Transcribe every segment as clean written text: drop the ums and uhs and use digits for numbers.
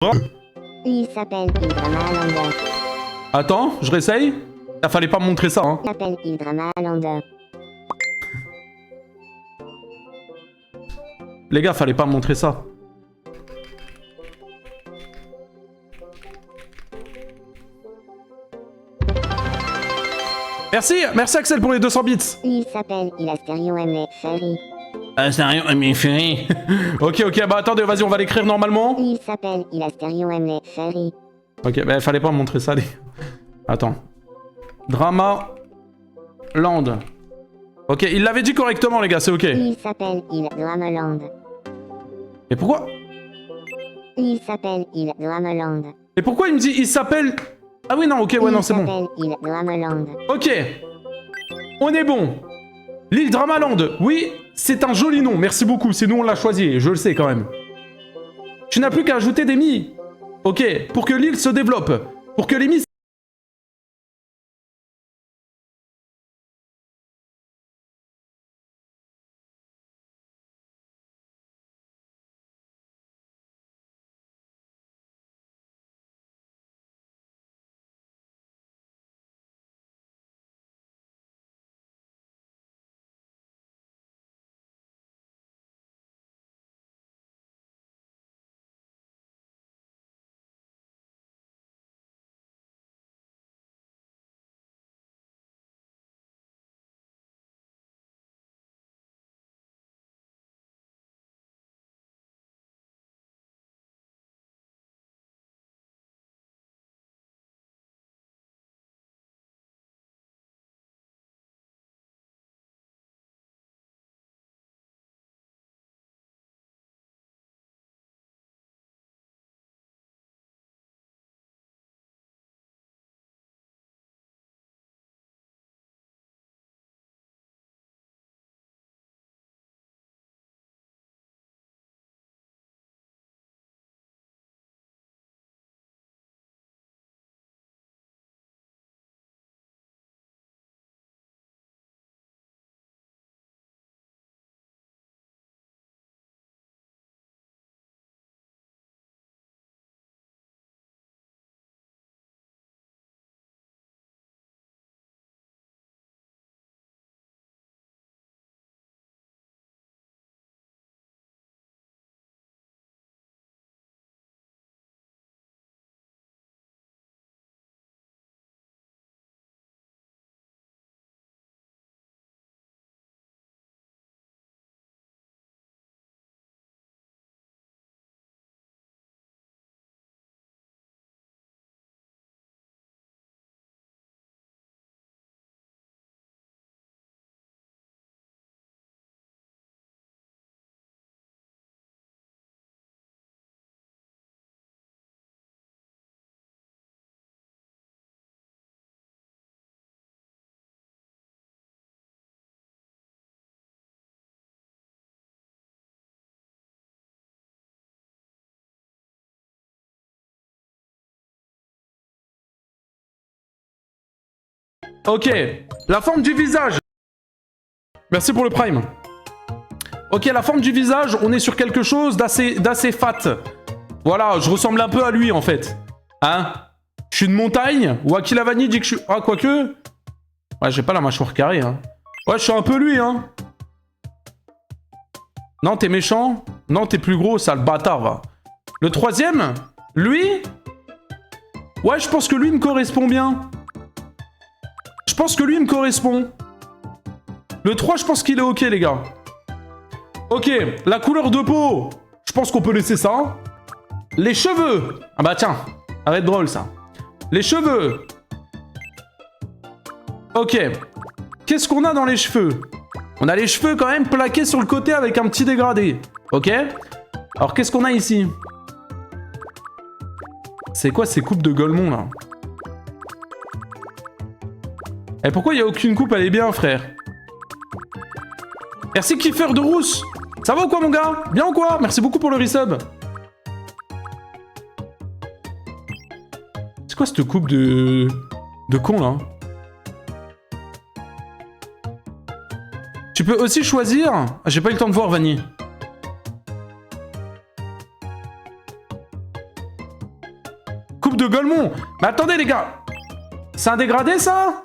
Il s'appelle Hydramaland. Attends, je réessaye. Ah, fallait pas me montrer ça, hein. Il s'appelle Hydramaland. Les gars, fallait pas me montrer ça. Merci Axel pour les 200 bits. Il s'appelle Ilasterio M. Ferry. Ah, sérieux, mais chérie. Ok, bah attendez, vas-y, on va l'écrire normalement. Il s'appelle Ilasterio M. Ferry. Ok, bah fallait pas me montrer ça, les... Attends. Drama... Land. Ok, il l'avait dit correctement, les gars, c'est ok. Il s'appelle Hydramaland. Et pourquoi... Il s'appelle Hydramaland. Et pourquoi il me dit... Il s'appelle... Ah oui, non, ok, ouais, non, c'est bon. Il s'appelle Hydramaland. Ok. On est bon. L'île Dramaland. Oui, c'est un joli nom. Merci beaucoup. C'est nous, on l'a choisi. Je le sais, quand même. Tu n'as plus qu'à ajouter des mi. Ok. Pour que l'île se développe. Pour que les mi... Ok. La forme du visage. Merci pour le prime. Ok, la forme du visage, on est sur quelque chose d'assez fat. Voilà, je ressemble un peu à lui, en fait. Hein? Je suis une montagne. Wakilavani dit que je suis... Ah, quoique... Ouais, j'ai pas la mâchoire carrée, hein. Ouais, je suis un peu lui, hein. Non, t'es méchant. Non, t'es plus gros, sale bâtard, va. Le troisième? Lui? Ouais, je pense que lui me correspond bien. Je pense que lui me correspond. Le 3, je pense qu'il est ok, les gars. Ok, la couleur de peau. Je pense qu'on peut laisser ça. Les cheveux. Ah bah tiens, ça va être drôle, ça. Les cheveux. Ok. Qu'est-ce qu'on a dans les cheveux? On a les cheveux quand même plaqués sur le côté avec un petit dégradé. Ok. Alors, qu'est-ce qu'on a ici? C'est quoi ces coupes de Golemont, là? Et pourquoi il n'y a aucune coupe? Elle est bien, frère. Merci Kiefer de Rousse. Ça va ou quoi, mon gars? Bien ou quoi? Merci beaucoup pour le resub. C'est quoi cette coupe de con, là? Tu peux aussi choisir... Ah, j'ai pas eu le temps de voir, Vanny. coupe de Golemont. Mais attendez, les gars. C'est un dégradé, ça?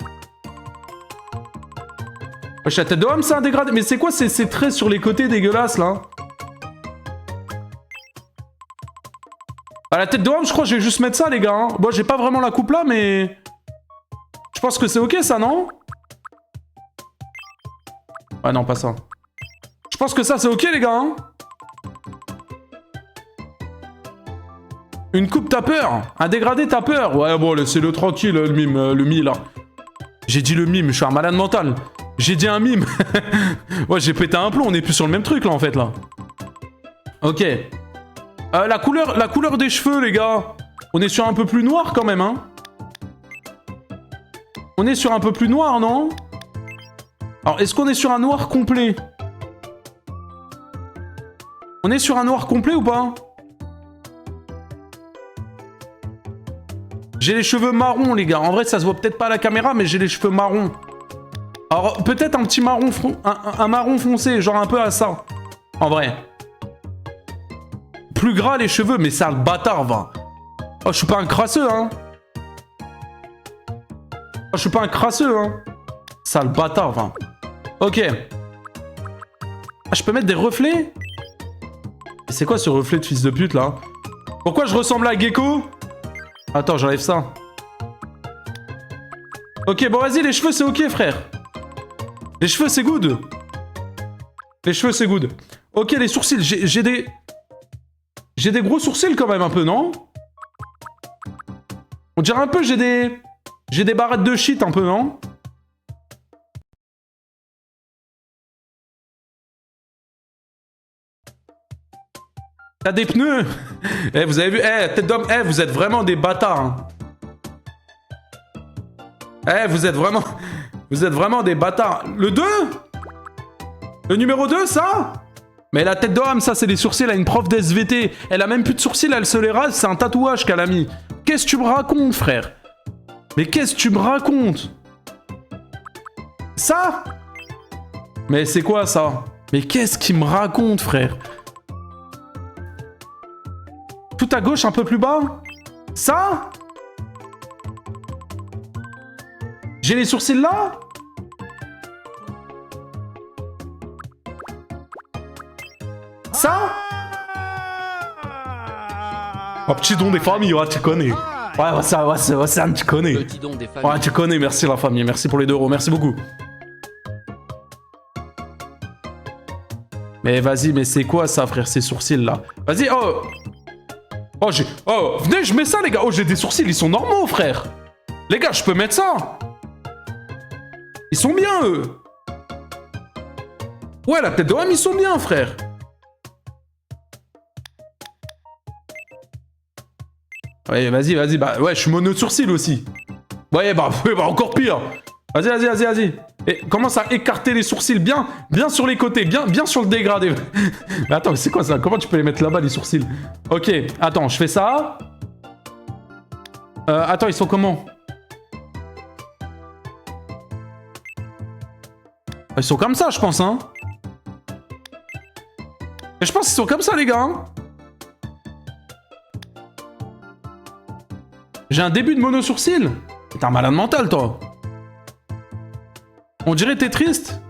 Wesh, la tête de homme, c'est un dégradé. Mais c'est quoi ces traits sur les côtés dégueulasses, là? Ah, la tête de homme, je crois que je vais juste mettre ça, les gars. Hein. Bon, j'ai pas vraiment la coupe là, mais... Je pense que c'est ok, ça, non? Ah non, pas ça. Je pense que ça, c'est ok, les gars. Hein. Une coupe, t'as peur. Un dégradé, t'as peur. Ouais, bon, laissez-le tranquille, le mime, le mi, là. J'ai dit le mime, je suis un malade mental. J'ai dit un mime. Ouais, j'ai pété un plomb, on est plus sur le même truc, là, en fait, là. Ok. La couleur des cheveux, les gars. On est sur un peu plus noir, quand même, hein. On est sur un peu plus noir, non? Alors, est-ce qu'on est sur un noir complet? On est sur un noir complet ou pas? J'ai les cheveux marrons, les gars. En vrai, ça se voit peut-être pas à la caméra, mais j'ai les cheveux marrons. Alors, peut-être un petit marron, un marron foncé, genre un peu à ça. En vrai. Plus gras les cheveux, mais ça, le bâtard, va. Oh, je suis pas un crasseux, hein. Oh, je suis pas un crasseux, hein. Sale bâtard, va. Ok. Ah, je peux mettre des reflets? C'est quoi ce reflet de fils de pute, là? Pourquoi je ressemble à Gecko? Attends, j'enlève ça. Ok, bon, vas-y, les cheveux, c'est ok, frère. Les cheveux, c'est good. Les cheveux, c'est good. Ok, les sourcils, j'ai des... J'ai des gros sourcils, quand même, un peu, non? On dirait un peu, j'ai des barrettes de shit, un peu, non? T'as des pneus. Eh, vous avez vu? Eh, tête d'homme, eh, vous êtes vraiment des bâtards. Hein. Eh, vous êtes vraiment des bâtards. Le 2? Le numéro 2, ça? Mais la tête d'homme, ça, c'est les sourcils à une prof d'SVT. Elle a même plus de sourcils, elle se les rase, c'est un tatouage qu'elle a mis. Qu'est-ce que tu me racontes, frère? Mais qu'est-ce que tu me racontes? Ça? Mais c'est quoi, ça? Mais qu'est-ce qu'il me raconte, frère? Tout à gauche, un peu plus bas? Ça? J'ai les sourcils là? Ça? Oh, petit don des familles, ouais, tu connais. Ouais, ça, tu connais. Petit don des familles. Ouais, tu connais, merci la famille, merci pour les 2 €, merci beaucoup. Mais vas-y, mais c'est quoi ça, frère, ces sourcils là? Vas-y, oh! Oh, venez, je mets ça, les gars. Oh, j'ai des sourcils, ils sont normaux, frère. Les gars, je peux mettre ça. Ils sont bien, eux. Ouais, la tête de homme, ils sont bien, frère. Ouais, vas-y. Bah, ouais, je suis mono-sourcil aussi. Ouais, bah, encore pire. Vas-y. Et commence à écarter les sourcils bien sur les côtés, bien sur le dégradé. Mais attends, mais c'est quoi ça? Comment tu peux les mettre là-bas, les sourcils? Ok, attends, je fais ça. Attends, ils sont comment? Ils sont comme ça, je pense, hein. Mais je pense qu'ils sont comme ça, les gars. Hein. J'ai un début de mono-sourcil. T'es un malade mental, toi. On dirait t'es triste.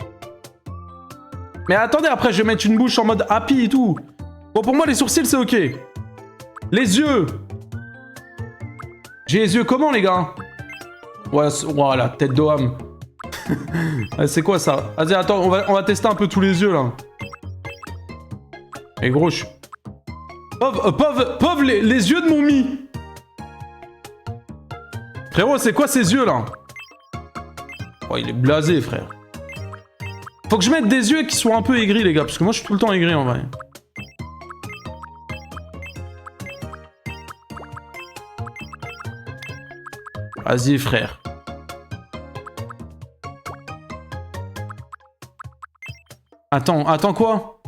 Mais attendez, après je vais mettre une bouche en mode happy et tout. Bon, pour moi les sourcils c'est ok. Les yeux. J'ai les yeux comment, les gars? Ouais, voilà, tête d'homme. Ouais, c'est quoi ça? Vas-y, attends, on va tester un peu tous les yeux là. Et gros, je... Pauvre les yeux de mon mi. Frérot, c'est quoi ces yeux là? Oh, il est blasé, frère. Faut que je mette des yeux qui soient un peu aigris, les gars, parce que moi, je suis tout le temps aigri, en vrai. Vas-y, frère. Attends, quoi?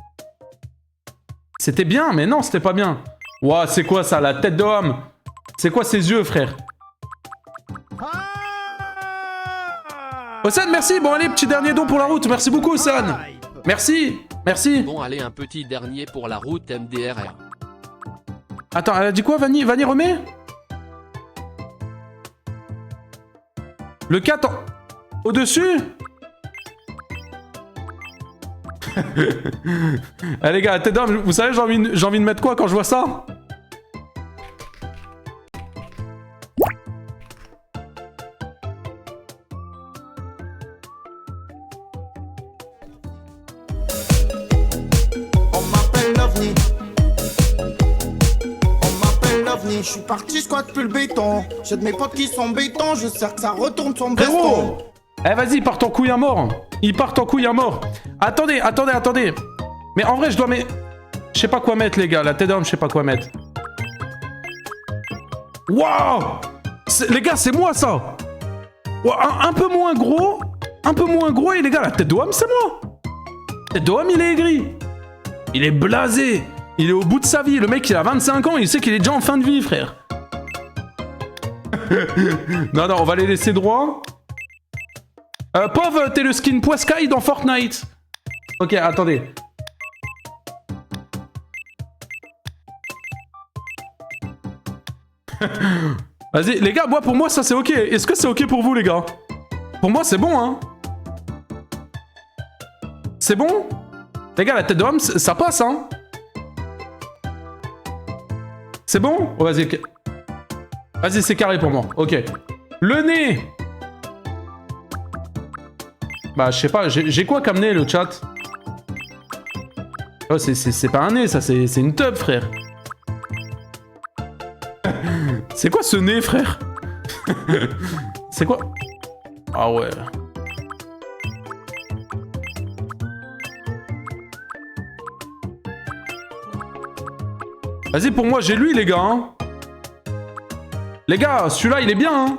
C'était bien, mais non, c'était pas bien. Ouah, c'est quoi, ça, la tête de homme? C'est quoi ces yeux, frère? Océane, merci. Bon, allez, petit dernier don pour la route. Merci beaucoup, Océane. Merci. Bon, allez, un petit dernier pour la route MDRR. Attends, elle a dit quoi, Vanny? Vanny, remets? Le 4 au-dessus. Eh les gars, tête d'homme, vous savez, j'ai envie de mettre quoi quand je vois ça? Je suis parti squat plus le béton. J'ai de mes potes qui sont béton. Je sais que ça retourne son Frérot! beston. Eh vas-y, part en couille à mort. Il part en couille à mort. Attendez. Mais en vrai, je dois mettre... Je sais pas quoi mettre, les gars. La tête d'homme, je sais pas quoi mettre. Waouh! Les gars, c'est moi, ça. Un peu moins gros. Et les gars, la tête d'homme, c'est moi. La tête d'homme, il est aigri. Il est blasé. Il est au bout de sa vie. Le mec, il a 25 ans. Il sait qu'il est déjà en fin de vie, frère. Non, on va les laisser droit. Pauvre, t'es le skin Poiscaille dans Fortnite. Ok, attendez. Vas-y, les gars, pour moi, ça, c'est ok. Est-ce que c'est ok pour vous, les gars? Pour moi, c'est bon, hein. C'est bon? Les gars, la tête d'homme, ça passe, hein. C'est bon? Oh, vas-y. Vas-y, c'est carré pour moi. Ok. Le nez. Bah, je sais pas. J'ai quoi comme nez, le chat? Oh, c'est pas un nez, ça. C'est une teub, frère. C'est quoi ce nez, frère? C'est quoi? Ah ouais. Vas-y, pour moi, j'ai lui, les gars. Hein. Les gars, celui-là, il est bien. Hein.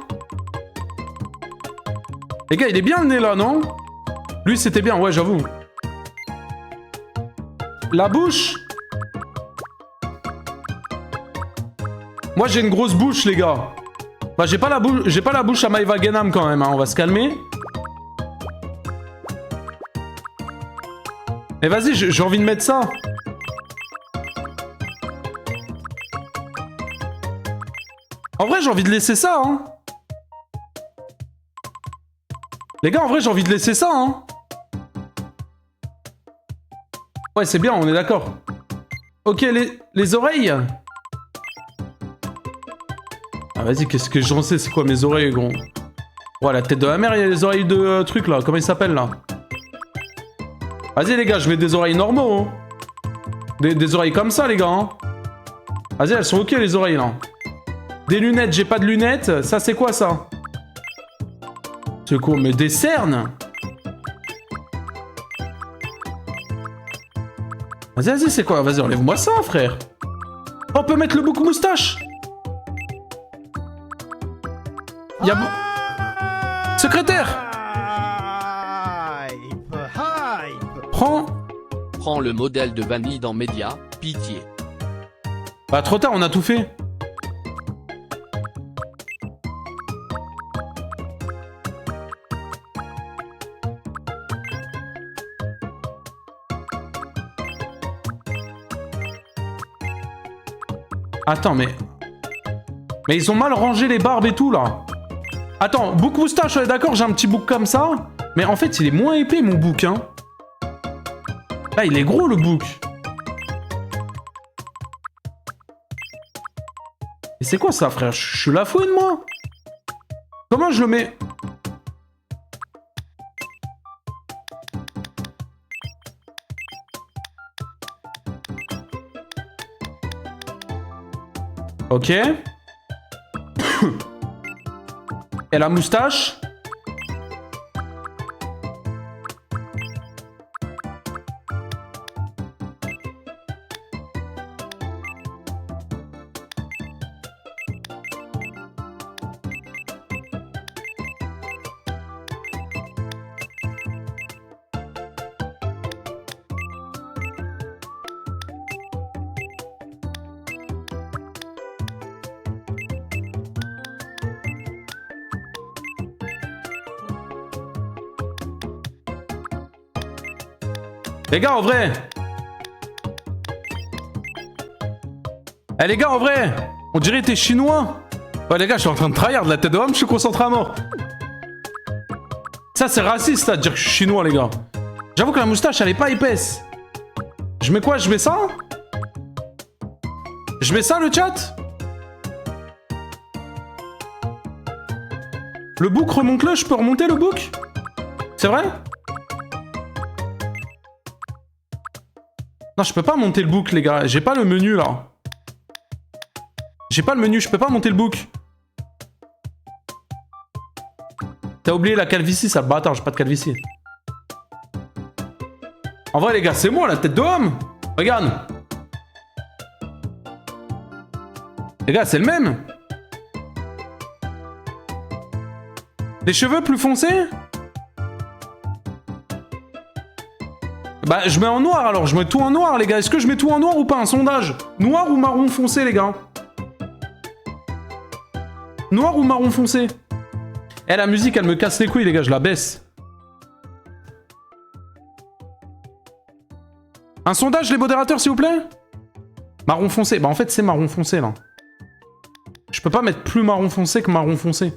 Les gars, il est bien, le nez, là, non? Lui, c'était bien, ouais, j'avoue. La bouche. Moi, j'ai une grosse bouche, les gars. Bah, j'ai pas la bouche à Maïva Genam, quand même. Hein. On va se calmer. Et vas-y, j'ai envie de mettre ça. En vrai, j'ai envie de laisser ça, hein. Les gars, en vrai, j'ai envie de laisser ça, hein. Ouais, c'est bien, on est d'accord. Ok, les oreilles. Ah, vas-y, qu'est-ce que j'en sais? C'est quoi mes oreilles, gros? Ouais, la tête de la mère, il y a les oreilles de truc, là. Comment il s'appelle, là? Vas-y, les gars, je mets des oreilles normaux. Hein. Des oreilles comme ça, les gars. Hein. Vas-y, elles sont ok, les oreilles, là. Des lunettes, j'ai pas de lunettes. Ça, c'est quoi, ça? C'est quoi? Mais des cernes? Vas-y, c'est quoi? Vas-y, enlève-moi ça, frère. On peut mettre le bouc moustache. Y'a... Secrétaire! Prends le modèle de Vanille dans Média, pitié. Bah, trop tard, on a tout fait. Attends, mais ils ont mal rangé les barbes et tout, là. Attends, bouc moustache, ouais, d'accord, j'ai un petit bouc comme ça. Mais en fait, il est moins épais, mon bouc, hein. Là, il est gros, le bouc. Et c'est quoi ça, frère? Je suis la fouine, moi? Comment je le mets? Ok. Et la moustache? Les gars, en vrai. Eh les gars, en vrai. On dirait que t'es chinois. Ouais les gars, je suis en train de tryhard de la tête de homme, je suis concentré à mort. Ça, c'est raciste, ça, de dire que je suis chinois, les gars. J'avoue que la moustache, elle est pas épaisse. Je mets quoi? Je mets ça? Je mets ça, le chat? Le bouc, remonte-le. Je peux remonter le bouc? C'est vrai? Non, je peux pas monter le bouc, les gars. J'ai pas le menu, là. J'ai pas le menu, je peux pas monter le bouc. T'as oublié la calvitie, sale bâtard, j'ai pas de calvitie. En vrai, les gars, c'est moi, la tête de homme. Regarde. Les gars, c'est le même. Les cheveux plus foncés? Bah, je mets en noir, alors. Je mets tout en noir, les gars. Est-ce que je mets tout en noir ou pas? Un sondage. Noir ou marron foncé, les gars? Noir ou marron foncé? Eh, la musique, elle me casse les couilles, les gars. Je la baisse. Un sondage, les modérateurs, s'il vous plaît? Marron foncé. Bah, en fait, c'est marron foncé, là. Je peux pas mettre plus marron foncé que marron foncé.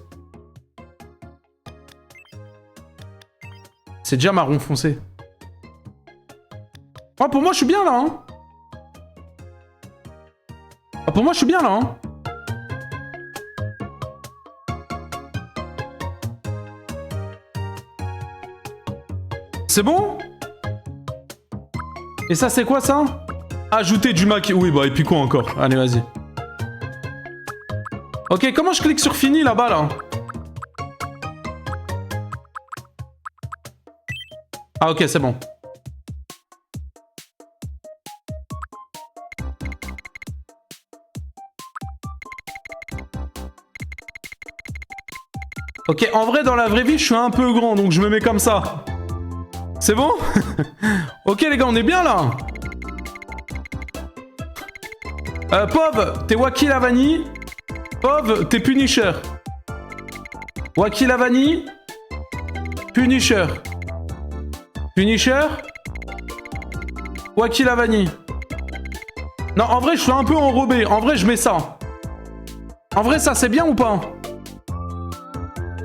C'est déjà marron foncé. Oh, pour moi, je suis bien, là, hein. Oh, pour moi, je suis bien, là, hein. C'est bon? Et ça, c'est quoi, ça? Ajouter du maquillage. Oui, bah, et puis quoi encore? Allez, vas-y. Ok, comment je clique sur fini, là-bas, là? Ah, ok, c'est bon. Ok, en vrai, dans la vraie vie, je suis un peu grand, donc je me mets comme ça. C'est bon? Ok, les gars, on est bien, là. Pov, t'es Waki Lavani. Pov, t'es Punisher. Waki Lavani. Punisher. Punisher. Waki Lavani. Non, en vrai, je suis un peu enrobé. En vrai, je mets ça. En vrai, ça, c'est bien ou pas?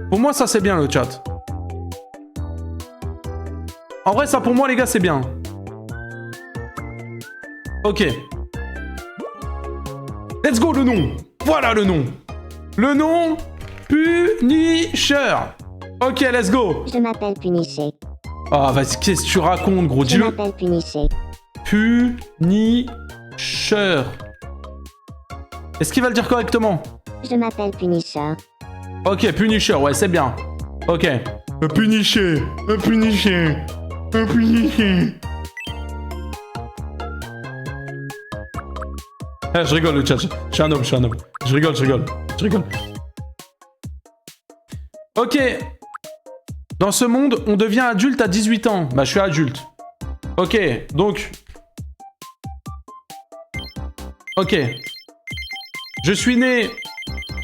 Pour moi, ça, c'est bien, le chat. En vrai, ça, pour moi, les gars, c'est bien. Ok. Let's go, le nom. Voilà le nom. Le nom, Punisher. Ok, let's go. Je m'appelle Punisher. Ah, vas-y, qu'est-ce que tu racontes, gros? Je Dis-le. m'appelle Punisher. Punisher. Est-ce qu'il va le dire correctement? Je m'appelle Punisher. Ok, Punisher, ouais, c'est bien. Ok. Un Punisher. Un Punisher. Un Punisher. Ah, je rigole, le chat. Je suis un homme, je suis un homme. Je rigole, je rigole. Je rigole. Ok. Dans ce monde, on devient adulte à 18 ans. Bah, je suis adulte. Ok, donc... Ok. Je suis né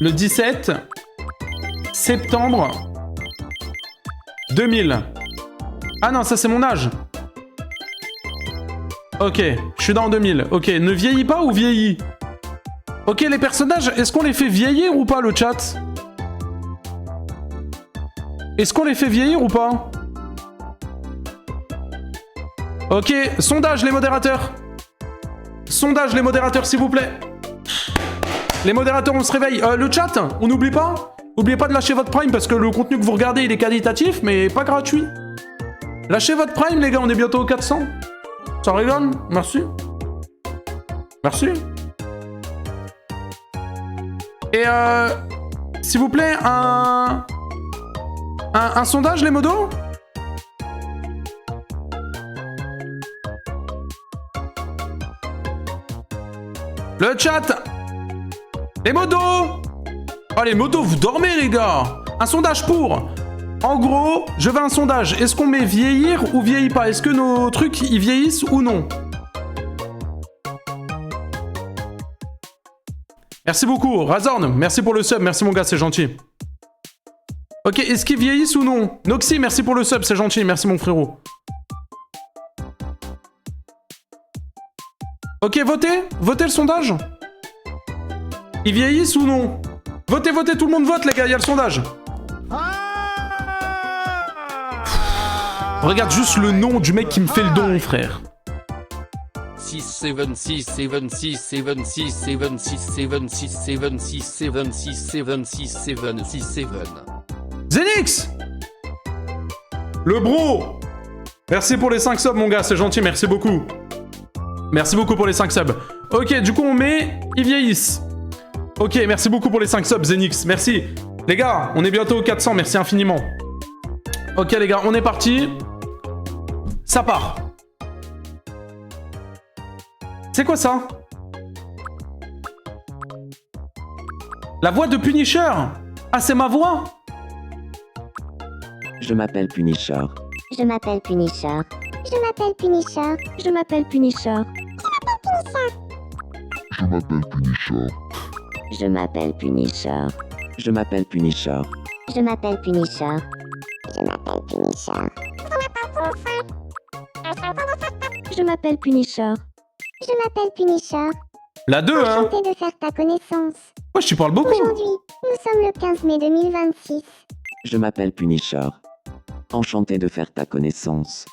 le 17 septembre 2000. Ah non, ça c'est mon âge. Ok, je suis dans 2000. Ok, ne vieillis pas ou vieillis? Ok, les personnages, est-ce qu'on les fait vieillir ou pas, le chat? Est-ce qu'on les fait vieillir ou pas? Ok, sondage, les modérateurs. Sondage, les modérateurs, s'il vous plaît. Les modérateurs, on se réveille. Le chat, on n'oublie pas. N'oubliez pas de lâcher votre prime parce que le contenu que vous regardez, il est qualitatif, mais pas gratuit. Lâchez votre prime, les gars, on est bientôt aux 400. Ça rigole? Merci. Merci. Et s'il vous plaît, un sondage, les modos? Le chat. Les modos. Oh, les modos, vous dormez, les gars. Un sondage pour... En gros, je veux un sondage. Est-ce qu'on met vieillir ou vieillit pas? Est-ce que nos trucs, ils vieillissent ou non? Merci beaucoup. Razorn, merci pour le sub. Merci, mon gars, c'est gentil. Ok, est-ce qu'ils vieillissent ou non? Noxy, merci pour le sub, c'est gentil. Merci, mon frérot. Ok, votez. Votez le sondage. Ils vieillissent ou non? Votez, votez, tout le monde vote, les gars, il y a le sondage. Regarde juste le nom du mec qui me fait le don, frère. 6767676767676767676. Zenix! Le bro! Merci pour les 5 subs, mon gars, c'est gentil, merci beaucoup. Merci beaucoup pour les 5 subs. Ok, du coup, on met... Ils vieillissent. Ok, merci beaucoup pour les 5 subs, Zenix, merci. Les gars, on est bientôt aux 400, merci infiniment. Ok, les gars, on est parti. Ça part. C'est quoi ça? La voix de Punisher? Ah, c'est ma voix? Je m'appelle Punisher. Je m'appelle Punisher. Je m'appelle Punisher. Je m'appelle Punisher. Je m'appelle Punisher. Je m'appelle Punisher. Je m'appelle Punisher. Je m'appelle Punisher. Je m'appelle Punisher. Je m'appelle Punisher. Je m'appelle Punisher. La 2, hein? Enchanté de faire ta connaissance. Ouais, tu parles beaucoup. Aujourd'hui, nous sommes le 15 mai 2026. Je m'appelle Punisher. Enchanté de faire ta connaissance.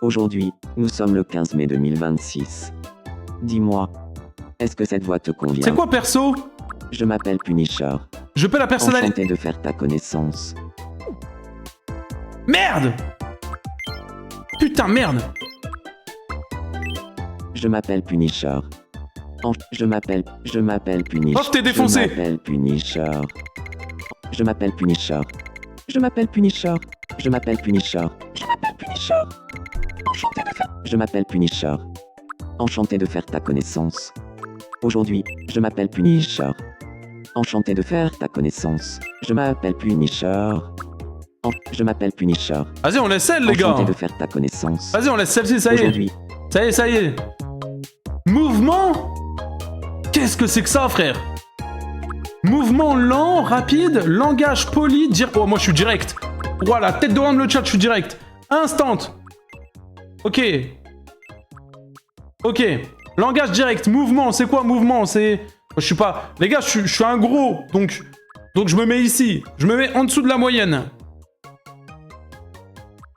Aujourd'hui, nous sommes le 15 mai 2026. Dis-moi, est-ce que cette voix te convient? C'est quoi, perso? Je m'appelle Punisher. Je peux la personnalité... Enchanté de faire ta connaissance. Merde! Putain, merde! Je m'appelle Punisher. Je m'appelle Punisher. Oh, t'es défoncé. Je m'appelle Punisher. Je m'appelle Punisher. Je m'appelle Punisher. Je m'appelle Punisher. Je m'appelle Punisher. Enchanté de faire. Je m'appelle Punisher. Enchanté de faire ta connaissance. Aujourd'hui, je m'appelle Punisher. Enchanté de faire ta connaissance. Je m'appelle Punisher. Je m'appelle Punisher. Vas-y, on laisse celle, les gars. Enchanté de faire ta connaissance. Vas-y, on laisse celle-ci, ça y est. Aujourd'hui, Ça y est, ça y est. Mouvement? Qu'est-ce que c'est que ça, frère? Mouvement lent, rapide, langage poli, dire... Oh, moi, je suis direct. Voilà, tête de homme, le chat, je suis direct. Instant. Ok. Ok. Langage direct, mouvement, c'est quoi mouvement? C'est... Je suis pas... Les gars, je suis un gros, donc je me mets ici. Je me mets en dessous de la moyenne.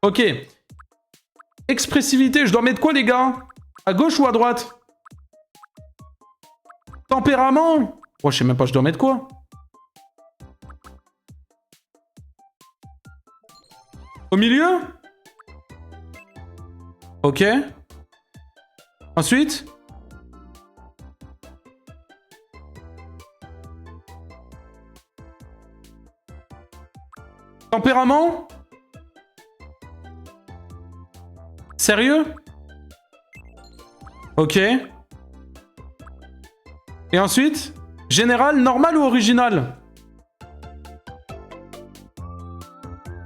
Ok. Expressivité, je dois mettre quoi, les gars? À gauche ou à droite? Tempérament? Oh, je sais même pas, je dois mettre quoi? Au milieu? Ok. Ensuite? Tempérament? Sérieux? Ok. Et ensuite? Général, normal ou original?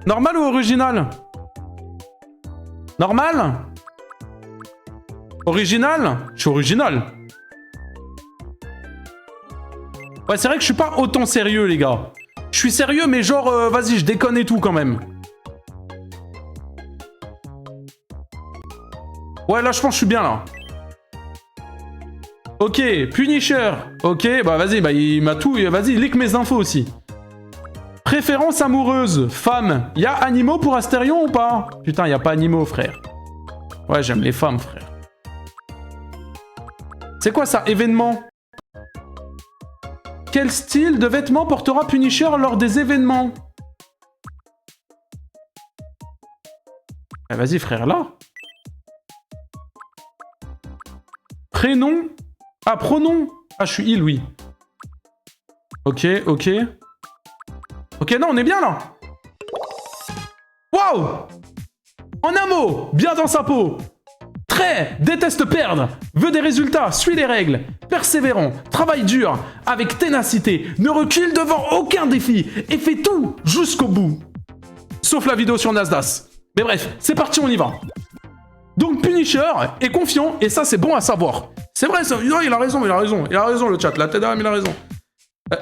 Normal ou original? Normal? Original? Je suis original. Ouais, c'est vrai que je suis pas autant sérieux, les gars. Je suis sérieux, mais genre, vas-y, je déconne et tout, quand même. Ouais, là, je pense que je suis bien, là. Ok, Punisher. Ok, bah vas-y, bah il m'a tout... Vas-y, leak mes infos aussi. Préférence amoureuse, femme. Y'a animaux pour Astérion ou pas? Putain, y'a pas animaux, frère. Ouais, j'aime les femmes, frère. C'est quoi ça, événement? Quel style de vêtements portera Punisher lors des événements? Ah, vas-y, frère, là. Prénom? Ah, pronom? Ah, je suis il, oui. Ok, ok. Ok, non, on est bien, là. Waouh! En un mot, bien dans sa peau. Très, déteste perdre, veut des résultats, suit les règles, persévérant, travaille dur, avec ténacité, ne recule devant aucun défi et fait tout jusqu'au bout. Sauf la vidéo sur Nasdaq. Mais bref, c'est parti, on y va. Donc Punisher est confiant et ça c'est bon à savoir. C'est vrai, ça, non, il a raison le chat, la tête d'âme, il a raison.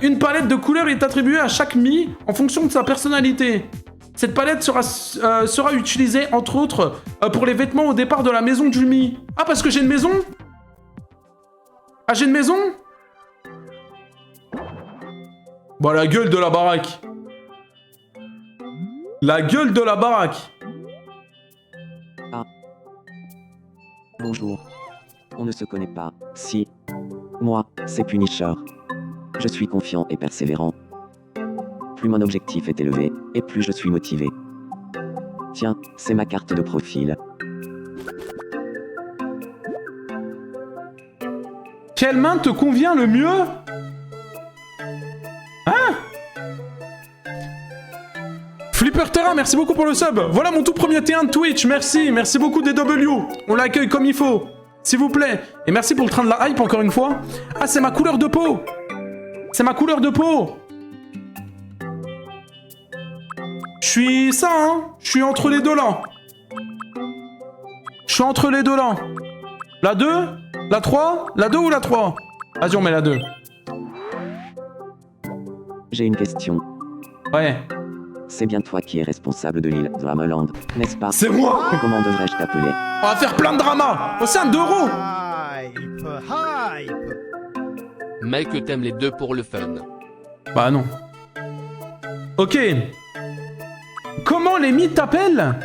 Une palette de couleurs est attribuée à chaque Mi en fonction de sa personnalité. Cette palette sera utilisée, entre autres, pour les vêtements au départ de la maison du Mi. Ah, parce que j'ai une maison? Ah, j'ai une maison? Bah, la gueule de la baraque. La gueule de la baraque. Bonjour. On ne se connaît pas. Si. Moi, c'est Punisher. Je suis confiant et persévérant. Plus mon objectif est élevé, et plus je suis motivé. Tiens, c'est ma carte de profil. Quelle main te convient le mieux? Hein? Flipper Terra, merci beaucoup pour le sub. Voilà mon tout premier T1 de Twitch, merci. Merci beaucoup DW. On l'accueille comme il faut. S'il vous plaît. Et merci pour le train de la hype encore une fois. Ah, c'est ma couleur de peau. C'est ma couleur de peau. Je suis ça, hein. Je suis entre les deux là. Je suis entre les deux là. La 2? La 3? La 2 ou la 3? Vas-y, on met la 2. J'ai une question. Ouais. C'est bien toi qui es responsable de l'île Dramaland, n'est-ce pas? C'est moi. Comment devrais-je t'appeler? On va faire plein de drama. Oh, c'est un euro. Hype. Mec, t'aimes les deux pour le fun. Bah non. Ok. Comment les mythes t'appellent?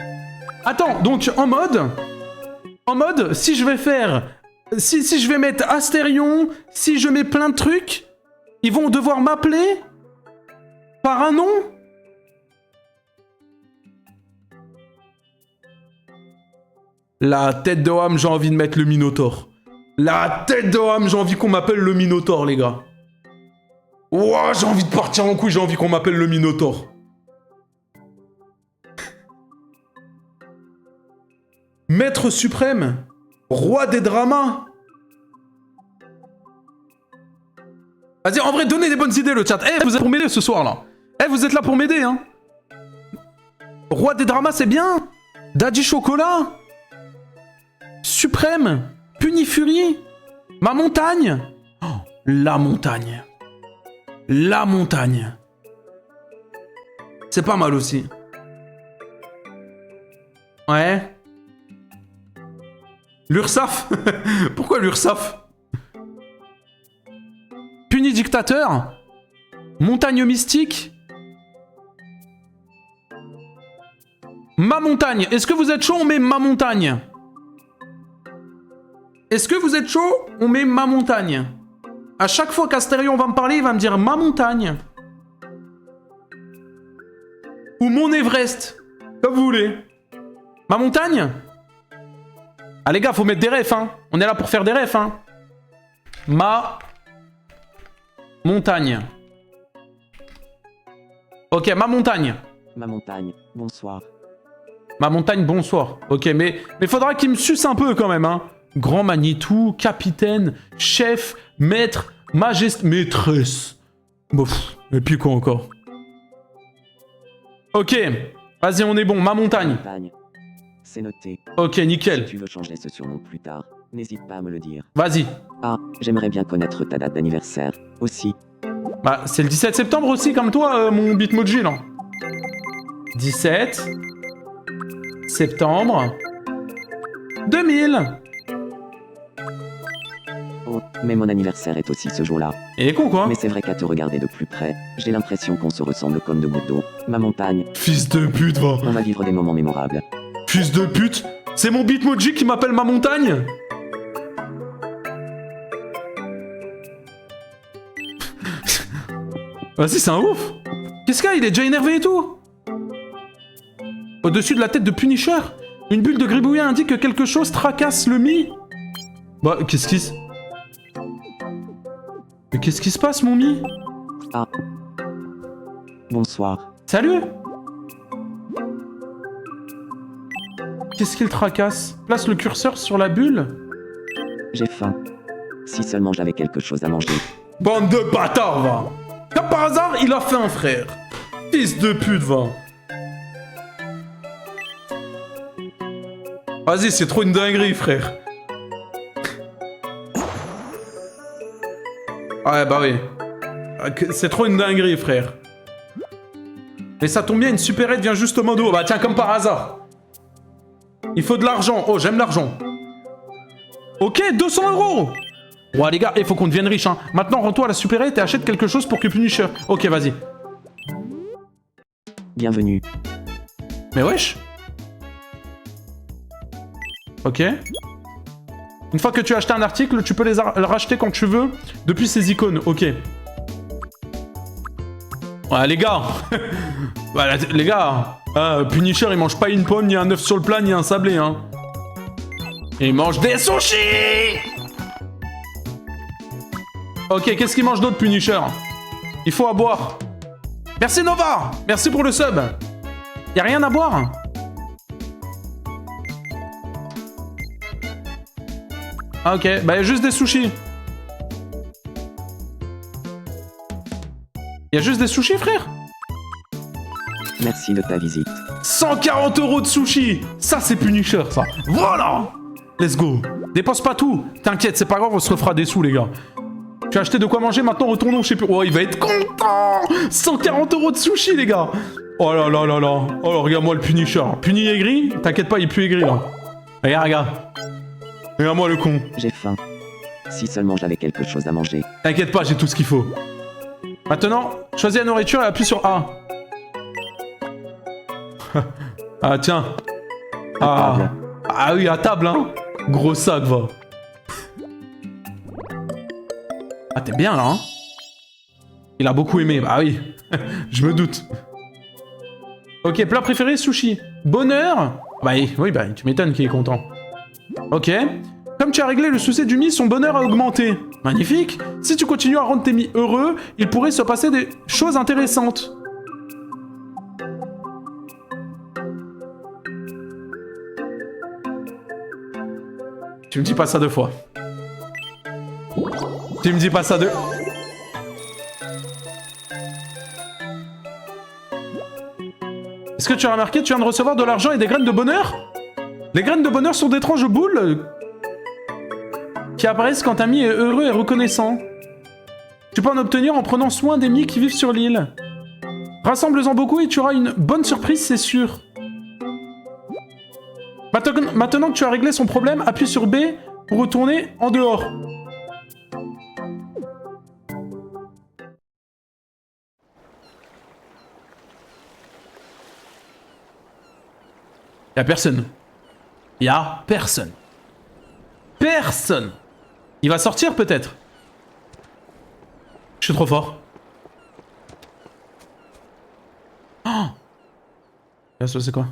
Attends, donc en mode, si je vais faire... Si je vais mettre Astérion, si je mets plein de trucs, ils vont devoir m'appeler par un nom? La tête de Ham, j'ai envie de mettre le Minotaure. La tête de Ham, j'ai envie qu'on m'appelle le Minotaure, les gars. Ouah, j'ai envie de partir en couille, j'ai envie qu'on m'appelle le Minotaure. Maître suprême, roi des dramas. Vas-y, en vrai, donnez des bonnes idées, le chat. Eh, vous êtes pour m'aider ce soir, là. Eh, vous êtes là pour m'aider, hein. Roi des dramas, c'est bien. Daddy Chocolat. Suprême. Punifurie. Ma montagne. Oh, la montagne. La montagne. C'est pas mal aussi. Ouais. L'URSAF. Pourquoi l'URSAF? Puni dictateur. Montagne mystique. Ma montagne. Est-ce que vous êtes chaud? On met ma montagne. Est-ce que vous êtes chaud? On met ma montagne. À chaque fois qu'Astérion va me parler, il va me dire ma montagne. Ou mon Everest. Comme vous voulez. Ma montagne? Ah les gars, faut mettre des refs, hein. On est là pour faire des refs, hein. Ma montagne. Ok, ma montagne. Ma montagne, bonsoir. Ma montagne, bonsoir. Ok, mais faudra qu'il me suce un peu quand même, hein. Grand Manitou, capitaine, chef, maître, maîtresse. Bof, et puis quoi encore? Ok, vas-y, on est bon. Ma montagne. Montagne. C'est noté. Ok, nickel. Si tu veux changer ce surnom plus tard, n'hésite pas à me le dire. Vas-y. Ah, j'aimerais bien connaître ta date d'anniversaire. Aussi. Bah, c'est le 17 septembre aussi, comme toi, mon Bitmoji, là. 17 septembre 2000. Oh, mais mon anniversaire est aussi ce jour-là. Il est con, quoi. Mais c'est vrai qu'à te regarder de plus près, j'ai l'impression qu'on se ressemble comme deux gouttes d'eau. Ma montagne, Fils de pute, va. on va vivre des moments mémorables. Fils de pute. C'est mon Bitmoji qui m'appelle ma montagne. Vas-y, c'est un ouf. Qu'est-ce qu'il y a? Il est déjà énervé et tout. Au-dessus de la tête de Punisher, une bulle de gribouillis indique que quelque chose tracasse le Mi. Bah, qu'est-ce qui se... Mais qu'est-ce qui se passe, mon Mi? Ah. Bonsoir. Salut. Qu'est-ce qu'il tracasse? Place le curseur sur la bulle. J'ai faim. Si seulement j'avais quelque chose à manger. Bande de bâtards, va. Comme par hasard, il a faim, frère. Fils de pute, va. Vas-y, c'est trop une dinguerie, frère. Ouais, bah oui. C'est trop une dinguerie, frère. Mais ça tombe bien, une supérette vient justement d'où? Bah tiens, comme par hasard. Il faut de l'argent. Oh, j'aime l'argent. Ok, 200 €. Ouais, les gars, il faut qu'on devienne riche, hein. Maintenant, rends-toi à la supérette et achète quelque chose pour que Punisher. Ok, vas-y. Bienvenue. Mais wesh. Ok. Une fois que tu as acheté un article, tu peux le racheter quand tu veux depuis ces icônes. Ok. Ouais, les gars. Voilà, les gars. Punisher, il mange pas une pomme, ni un œuf sur le plat, ni un sablé, hein. Il mange des sushis. Ok, qu'est-ce qu'il mange d'autre, Punisher? Il faut à boire. Merci Nova. Merci pour le sub. Y a rien à boire? Ah, ok, bah y a juste des sushis. Y a juste des sushis, frère? Merci de ta visite. 140 € de sushis. Ça, c'est Punisher, ça. Voilà. Let's go. Dépense pas tout. T'inquiète, c'est pas grave, on se refera des sous, les gars. Tu as acheté de quoi manger, maintenant retournons chez... Oh, il va être content. 140 € de sushis, les gars. Oh là là là là. Oh, regarde-moi le Punisher. Puni aigri? T'inquiète pas, il pue aigri, là. Regarde, regarde. Regarde-moi le con. J'ai faim. Si seulement j'avais quelque chose à manger. T'inquiète pas, j'ai tout ce qu'il faut. Maintenant, choisis la nourriture et appuie sur A. Ah, tiens. table. Ah oui, à table, hein. Gros sac, va. Ah, t'es bien, là, hein. Il a beaucoup aimé, bah oui. Je me doute. Ok, plat préféré, sushi. Bonheur. Bah oui, bah tu m'étonnes qu'il est content. Ok. Comme tu as réglé le souci du Mi, son bonheur a augmenté. Magnifique. Si tu continues à rendre tes Mi heureux, il pourrait se passer des choses intéressantes. Tu me dis pas ça deux fois. Tu me dis pas ça deux... Est-ce que tu as remarqué, tu viens de recevoir de l'argent et des graines de bonheur? Les graines de bonheur sont d'étranges boules qui apparaissent quand un Mi est heureux et reconnaissant. Tu peux en obtenir en prenant soin des Mi qui vivent sur l'île. Rassemble-en beaucoup et tu auras une bonne surprise, c'est sûr. Maintenant que tu as réglé son problème, appuie sur B pour retourner en dehors. Y'a personne. Y'a personne. Personne. Il va sortir peut-être. Je suis trop fort. Oh. Ça c'est quoi?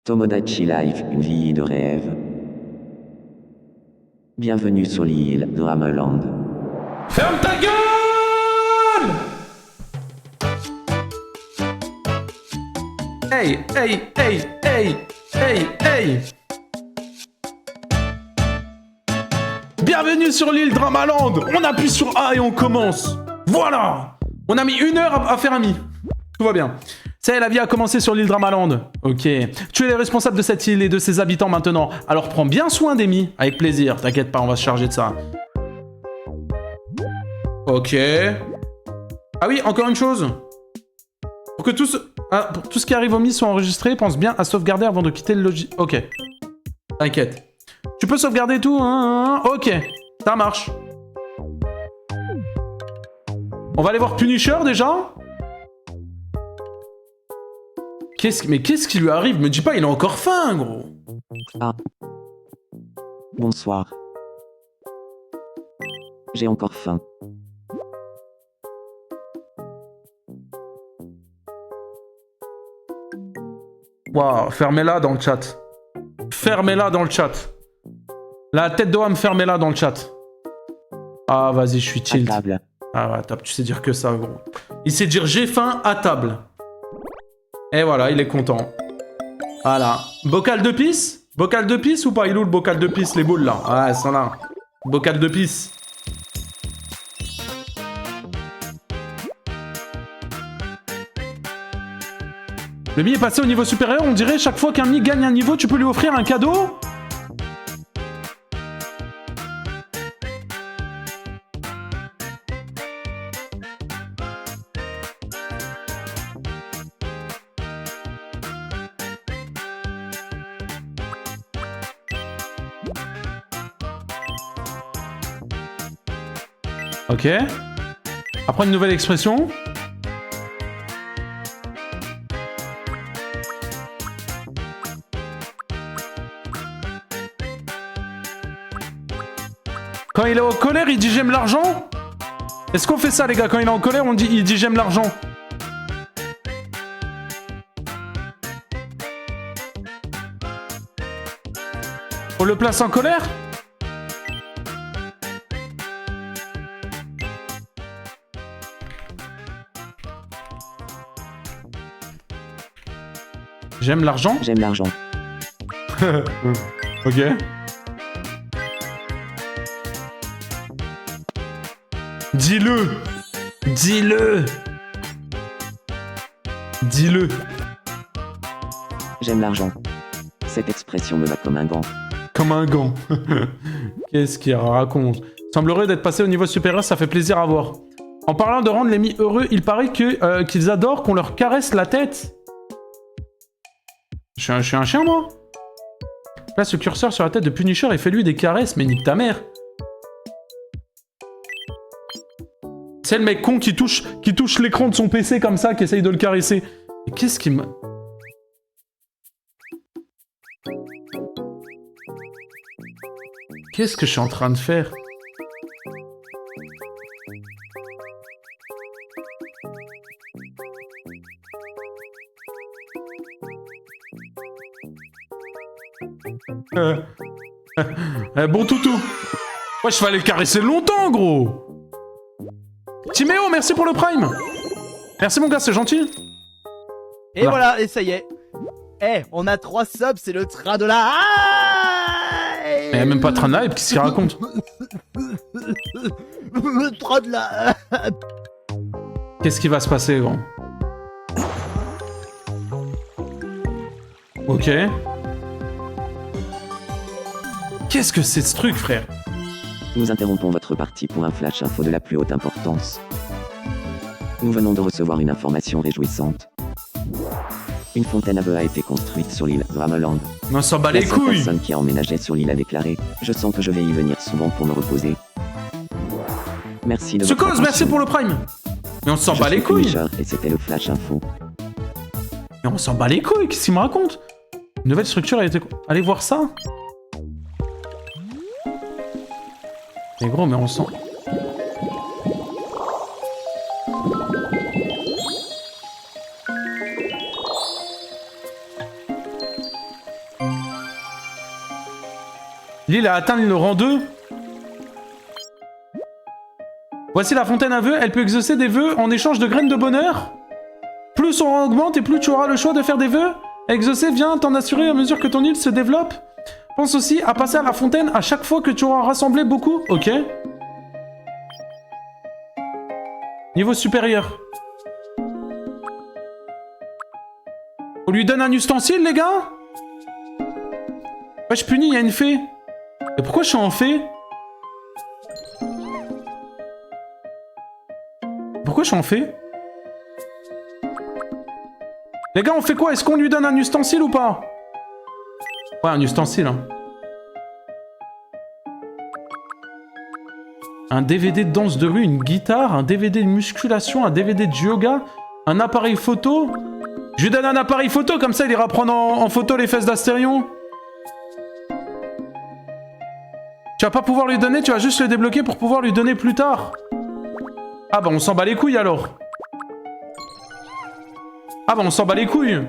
Tomodachi Life, une vie de rêve. Bienvenue sur l'île de Hammerland. Ferme ta gueule! Hey, hey, hey, hey, hey, hey! Bienvenue sur l'île Dramaland! On appuie sur A et on commence! Voilà! On a mis 1 heure à faire un Mi. Tout va bien. Ça y est, la vie a commencé sur l'île Dramaland. Ok. Tu es le responsable de cette île et de ses habitants maintenant. Alors prends bien soin des Mi. Avec plaisir. T'inquiète pas, on va se charger de ça. Ok. Ah oui, encore une chose. Pour que pour tout ce qui arrive au Mi soit enregistré, pense bien à sauvegarder avant de quitter le logis. Ok. T'inquiète. Tu peux sauvegarder tout, hein? Ok. Ça marche. On va aller voir Punisher déjà. Mais qu'est-ce qui lui arrive? Me dis pas, il a encore faim, gros. Ah. Bonsoir. J'ai encore faim. Waouh, fermez-la dans le chat. Fermez-la dans le chat. La tête de Wam, fermez-la dans le chat. Ah, vas-y, je suis À chill. table. Ah ouais, top, tu sais dire que ça, gros. Il sait dire j'ai faim à table. Et voilà, il est content. Voilà. Bocal de pisse? Bocal de pisse ou pas? Il est où le bocal de pisse, les boules, là? Ouais, elles sont là. Bocal de pisse. Le Mi est passé au niveau supérieur, on dirait chaque fois qu'un Mi gagne un niveau, tu peux lui offrir un cadeau? Ok. Apprends une nouvelle expression. Quand il est en colère, il dit j'aime l'argent? Est-ce qu'on fait ça, les gars? Quand il est en colère, il dit j'aime l'argent. On le place en colère? J'aime l'argent? J'aime l'argent. Ok. Dis-le! Dis-le! Dis-le! J'aime l'argent. Cette expression me va comme un gant. Comme un gant. Qu'est-ce qu'il raconte? Semblerait d'être passé au niveau supérieur, ça fait plaisir à voir. En parlant de rendre les mis heureux, il paraît que qu'ils adorent qu'on leur caresse la tête. Je suis un chien, moi? Place le curseur sur la tête de Punisher et fais-lui des caresses, mais nique ta mère. C'est le mec con qui touche l'écran de son PC comme ça, qui essaye de le caresser. Mais qu'est-ce qui me... Qu'est-ce que je suis en train de faire? Bon toutou. Ouais, je fallait le caresser longtemps, gros. Timéo, merci pour le prime. Merci mon gars, c'est gentil. Et voilà, et ça y est. Eh, on a 3 subs, c'est le train de la hype. Il y a même pas de train de la hype, qu'est-ce qu'il raconte? Le train de la Qu'est-ce qui va se passer, gros? Ok. Qu'est-ce que c'est ce truc, frère? Nous interrompons votre partie pour un flash info de la plus haute importance. Nous venons de recevoir une information réjouissante. Une fontaine à bœufs a été construite sur l'île de Hammerland. On s'en bat les La seule couilles! personne qui a emménagé sur l'île a déclaré « Je sens que je vais y venir souvent pour me reposer. » Merci de Ce votre cause, merci attention. pour le prime! Mais on s'en Je bat suis les couilles! Punisher et c'était le flash info. Mais on s'en bat les couilles, qu'est-ce qu'il me raconte? Une nouvelle structure a été... Allez voir ça! Mais gros, mais on s'en... L'île a atteint le rang 2. Voici la fontaine à vœux, elle peut exaucer des vœux en échange de graines de bonheur. Plus son rang augmente et plus tu auras le choix de faire des vœux. Exaucer vient t'en assurer à mesure que ton île se développe. Pense aussi à passer à la fontaine à chaque fois que tu auras rassemblé beaucoup. Ok. Niveau supérieur. On lui donne un ustensile, les gars? Ouais, je punis, il y a une fée. Et pourquoi je suis en fée? Pourquoi je suis en fée? Les gars, on fait quoi? Est-ce qu'on lui donne un ustensile ou pas? Ouais, un ustensile. Hein. Un DVD de danse de rue, une guitare, un DVD de musculation, un DVD de yoga, un appareil photo. Je lui donne un appareil photo, comme ça il ira prendre en photo les fesses d'Astérion. Tu vas pas pouvoir lui donner, tu vas juste le débloquer pour pouvoir lui donner plus tard. Ah bah on s'en bat les couilles alors. Ah bah on s'en bat les couilles.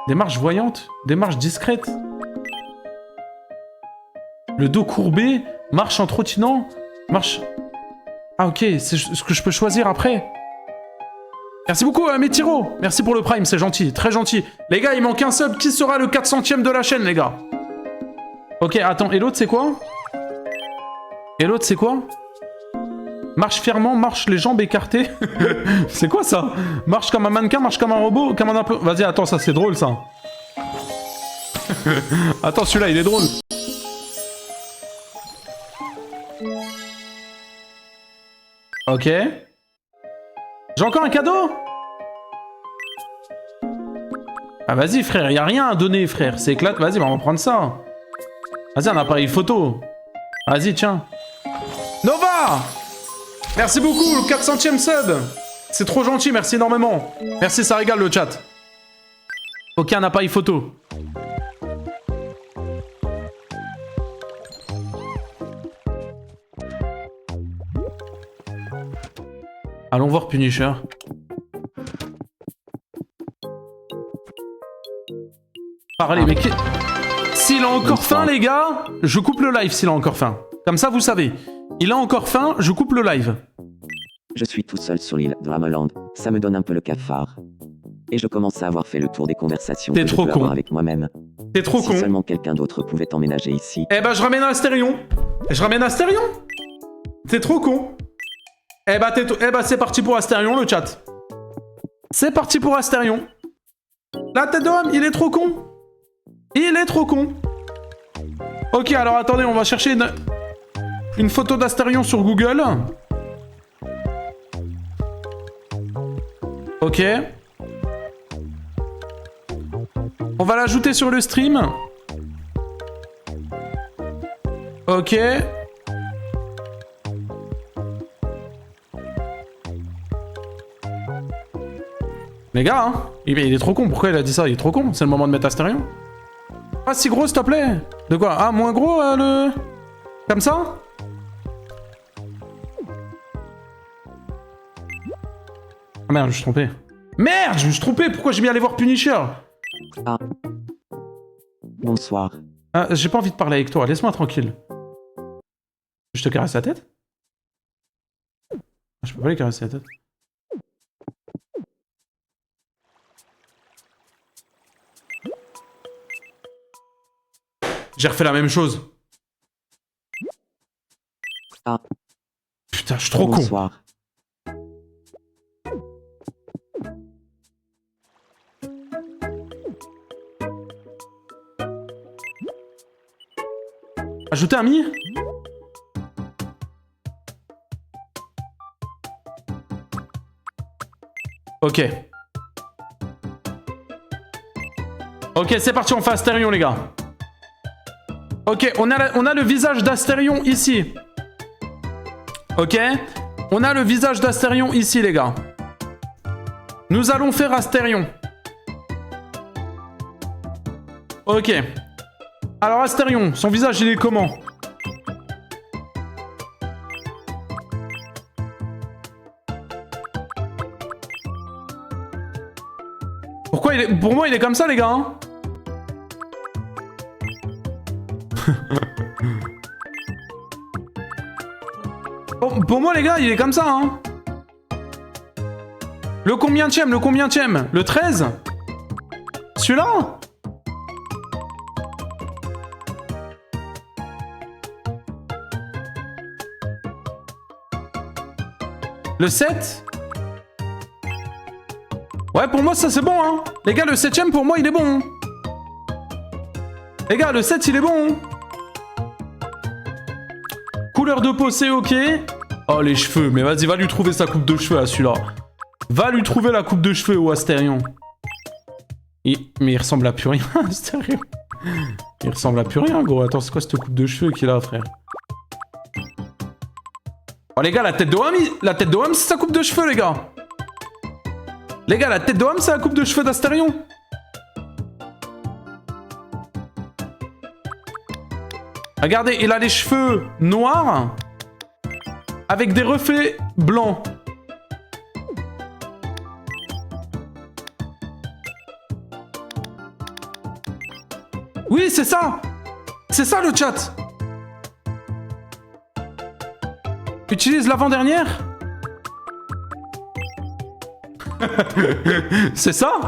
Démarche voyante, démarche discrète. Le dos courbé, marche en trottinant, marche... Ah ok, c'est ce que je peux choisir après. Merci beaucoup Metiro, merci pour le prime, c'est gentil, très gentil. Les gars, il manque un sub, qui sera le 400ème de la chaîne les gars? Ok, attends, et l'autre c'est quoi? Et l'autre c'est quoi? Marche fièrement, marche les jambes écartées. C'est quoi ça? Marche comme un mannequin, marche comme un robot, comme un... Vas-y, attends, ça c'est drôle ça. Attends, celui-là il est drôle. Ok. J'ai encore un cadeau? Ah vas-y frère, y a rien à donner frère, c'est éclate. Vas-y, on va prendre ça. Vas-y, un appareil photo. Vas-y, tiens. Nova! Merci beaucoup, le 400ème sub. C'est trop gentil, merci énormément. Merci, ça régale le chat. Ok, un appareil photo. Allons voir Punisher. Parlez, mais s'il a encore faim, les gars, je coupe le live s'il a encore faim. Comme ça, vous savez. Il a encore faim, je coupe le live. Je suis tout seul sur l'île de Hammerland. Ça me donne un peu le cafard. Et je commence à avoir fait le tour des conversations T'es que je trop peux con. avoir avec moi-même. T'es trop Si con. seulement quelqu'un d'autre pouvait emménager ici. Eh ben, je ramène Astérion. Je ramène Astérion. T'es trop con. Eh ben, c'est parti pour Astérion, le chat. C'est parti pour Astérion. La tête de homme, il est trop con. Il est trop con. Ok, alors attendez, on va chercher une photo d'Astérion sur Google. Ok. On va l'ajouter sur le stream. Ok. Les gars, hein, il est trop con. Pourquoi il a dit ça? Il est trop con. C'est le moment de mettre Astérion. Pas si gros, s'il te plaît. De quoi? Ah, moins gros, le... Comme ça? Ah merde, je me suis trompé. Merde, je me suis trompé. Pourquoi j'ai mis aller voir Punisher? Ah. Bonsoir. Ah, j'ai pas envie de parler avec toi. Laisse-moi tranquille. Je te caresse la tête? Je peux pas lui caresser la tête. J'ai refait la même chose. Ah. Putain, je suis trop con. Bonsoir. Ajouter un mi? Ok. Ok, c'est parti, on fait Astérion, les gars. Ok, on a le visage d'Astérion ici. Ok. On a le visage d'Astérion ici, les gars. Nous allons faire Astérion. Ok. Alors Astérion, son visage, il est comment? Pourquoi il est... Pour moi, il est comme ça, les gars, hein. Pour moi, les gars, il est comme ça, hein. Le combientième? Le 13? Celui-là? Le 7? Ouais, pour moi, ça, c'est bon, hein. Les gars, le 7ème, pour moi, il est bon, hein. Les gars, le 7, il est bon, hein. Couleur de peau, c'est ok. Oh, les cheveux. Mais vas-y, va lui trouver sa coupe de cheveux à celui-là. Va lui trouver la coupe de cheveux au Astérion. Mais il ressemble à plus rien, Astérion. Il ressemble à plus rien, gros. Attends, c'est quoi cette coupe de cheveux qu'il a, frère? Oh, les gars, la tête de Homme, c'est sa coupe de cheveux, les gars. Les gars, la tête de Homme, c'est la coupe de cheveux d'Astérion. Regardez, il a les cheveux noirs avec des reflets blancs. Oui, c'est ça. C'est ça le chat. Utilise l'avant-dernière. C'est ça?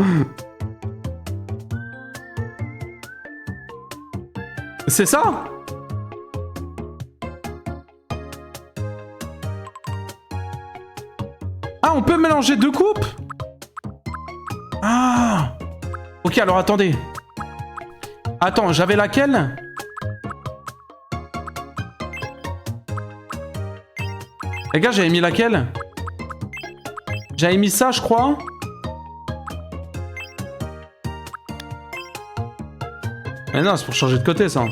C'est ça? Ah, on peut mélanger deux coupes? Ah. Ok, alors attendez. Attends, j'avais laquelle? Les gars, j'avais mis laquelle? J'avais mis ça, je crois. Mais non, c'est pour changer de côté, ça.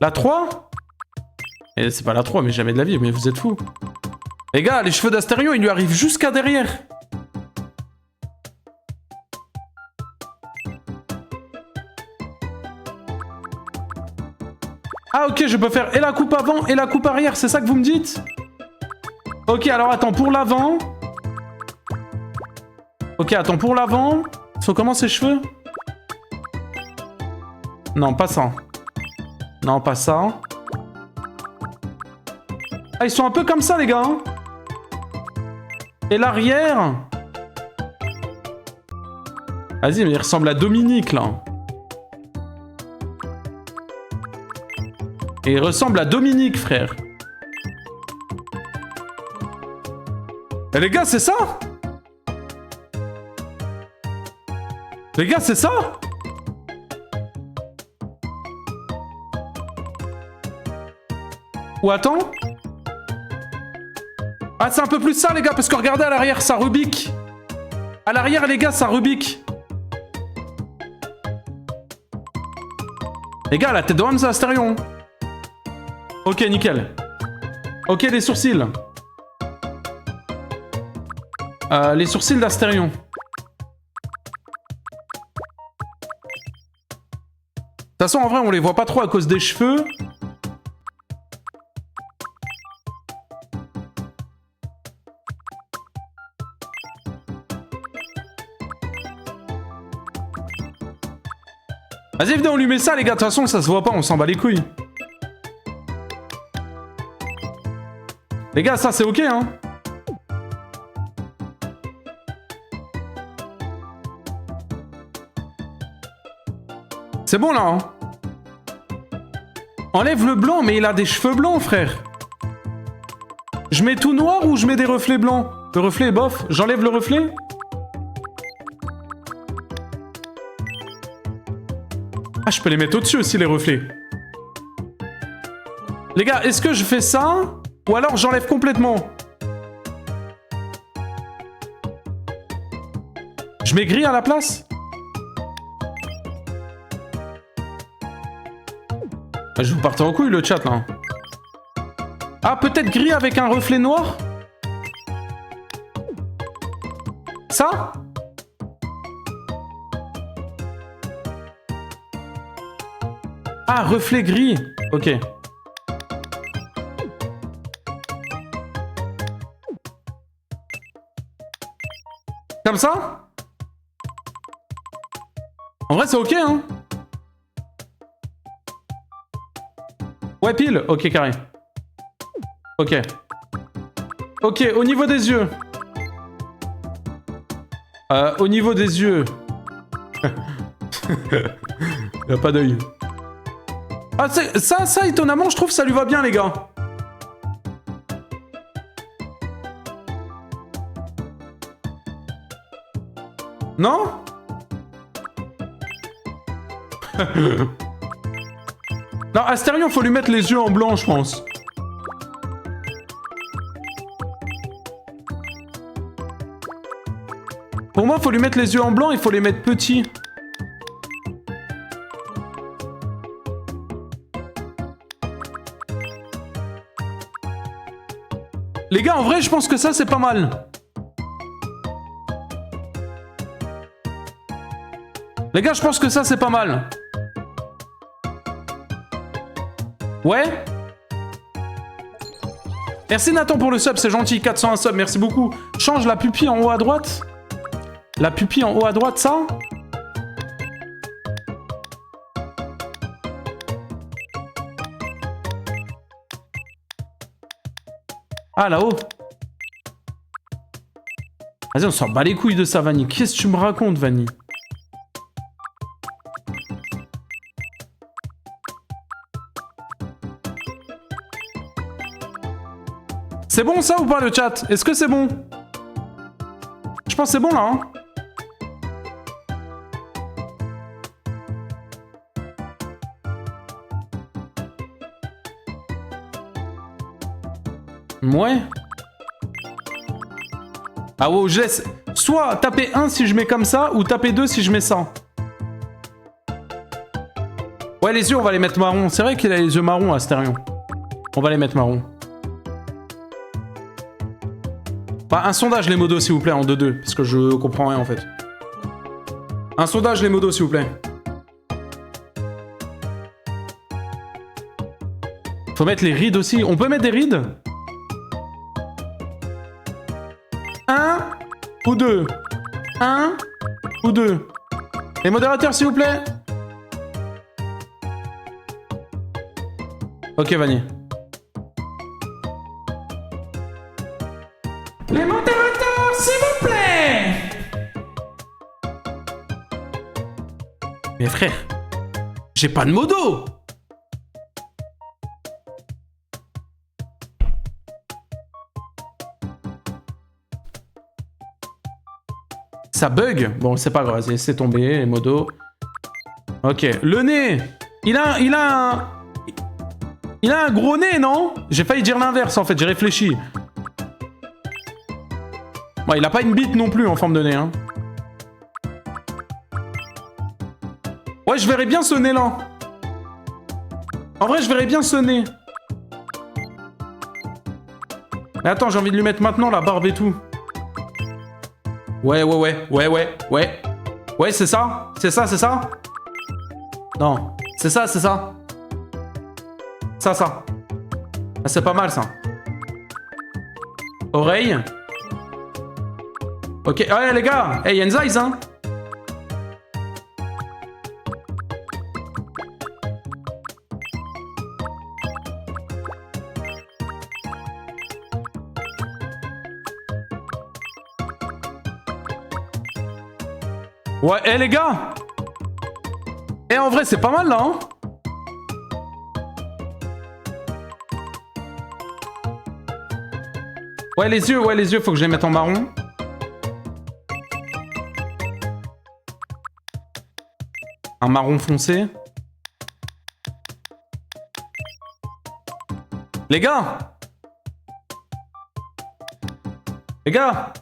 La 3? Et c'est pas la 3, mais jamais de la vie, mais vous êtes fous. Les gars, les cheveux d'Astérion, ils lui arrivent jusqu'à derrière. Ah ok, je peux faire et la coupe avant et la coupe arrière, c'est ça que vous me dites? Ok, alors attends, pour l'avant... Ok, attends, pour l'avant... Ils sont comment ces cheveux? Non, pas ça. Non, pas ça. Ah, ils sont un peu comme ça, les gars. Hein. Et l'arrière... Vas-y, mais il ressemble à Dominique, là. Et il ressemble à Dominique, frère. Et les gars, c'est ça? Les gars, c'est ça? Ou attends? Ah, c'est un peu plus ça, les gars, parce que regardez à l'arrière, ça rebique. À l'arrière, les gars, ça rebique. Les gars, la tête de Homme, c'est Astérion. Ok, nickel. Ok, les sourcils. Les sourcils d'Astérion. De toute façon, en vrai, on les voit pas trop à cause des cheveux. Vas-y, venez, on lui met ça, les gars. De toute façon, ça se voit pas, on s'en bat les couilles. Les gars, ça, c'est ok, hein. C'est bon, là, hein. Enlève le blanc, mais il a des cheveux blancs, frère. Je mets tout noir ou je mets des reflets blancs? Le reflet, bof. J'enlève le reflet? Ah, je peux les mettre au-dessus aussi, les reflets. Les gars, est-ce que je fais ça? Ou alors j'enlève complètement? Je mets gris à la place? Je vous parte en couille, le chat, là. Ah, peut-être gris avec un reflet noir? Ça? Ah, reflet gris. Ok. Comme ça? En vrai, c'est ok, hein? Ouais, pile. Ok, carré. Ok. Ok, au niveau des yeux. Au niveau des yeux. Il a pas d'œil. Ah, ça, étonnamment, je trouve ça lui va bien, les gars. Non? Non, Astérion, faut lui mettre les yeux en blanc, je pense. Pour moi, faut lui mettre les yeux en blanc, il faut les mettre petits. Les gars, en vrai, je pense que ça, c'est pas mal. Les gars, je pense que ça, c'est pas mal. Ouais? Merci Nathan pour le sub, c'est gentil. 401 sub, merci beaucoup. Change la pupille en haut à droite. La pupille en haut à droite, ça? Ah, là-haut. Vas-y, on s'en bat les couilles de ça, Vanny. Qu'est-ce que tu me racontes, Vanny? C'est bon ça ou pas le chat? Est-ce que c'est bon? Je pense que c'est bon là, hein? Ouais. Ah wow, je laisse soit taper 1 si je mets comme ça, ou taper 2 si je mets ça. Ouais, les yeux, on va les mettre marron. C'est vrai qu'il a les yeux marrons, Astérion. On va les mettre marron. Bah, un sondage, les modos, s'il vous plaît, en 2-2. Parce que je comprends rien, en fait. Un sondage, les modos, s'il vous plaît. Faut mettre les rides aussi. On peut mettre des rides? 1 ou 2? 1 ou 2? Les modérateurs, s'il vous plaît. Ok, Vanny. Les modérateurs, s'il vous plaît. Mais frère, j'ai pas de modo. Ça bug. Bon, c'est pas grave, c'est tombé, les modos. Ok, le nez. Il a un gros nez, non? J'ai failli dire l'inverse, en fait, j'ai réfléchi. Bon, il a pas une bite non plus en forme de nez, hein. Ouais, je verrais bien ce nez-là. En vrai, je verrais bien ce nez. Mais attends, j'ai envie de lui mettre maintenant la barbe et tout. Ouais. Ouais, c'est ça? C'est ça, c'est ça? Non. C'est ça, c'est ça. Ça. Ah, c'est pas mal, ça. Oreille. Ok. Ouais, les gars. Hey, y'a une size, hein? Ouais, hé les gars! Eh, en vrai, c'est pas mal là, hein? Ouais, les yeux, faut que je les mette en marron. Un marron foncé. Les gars! Les gars!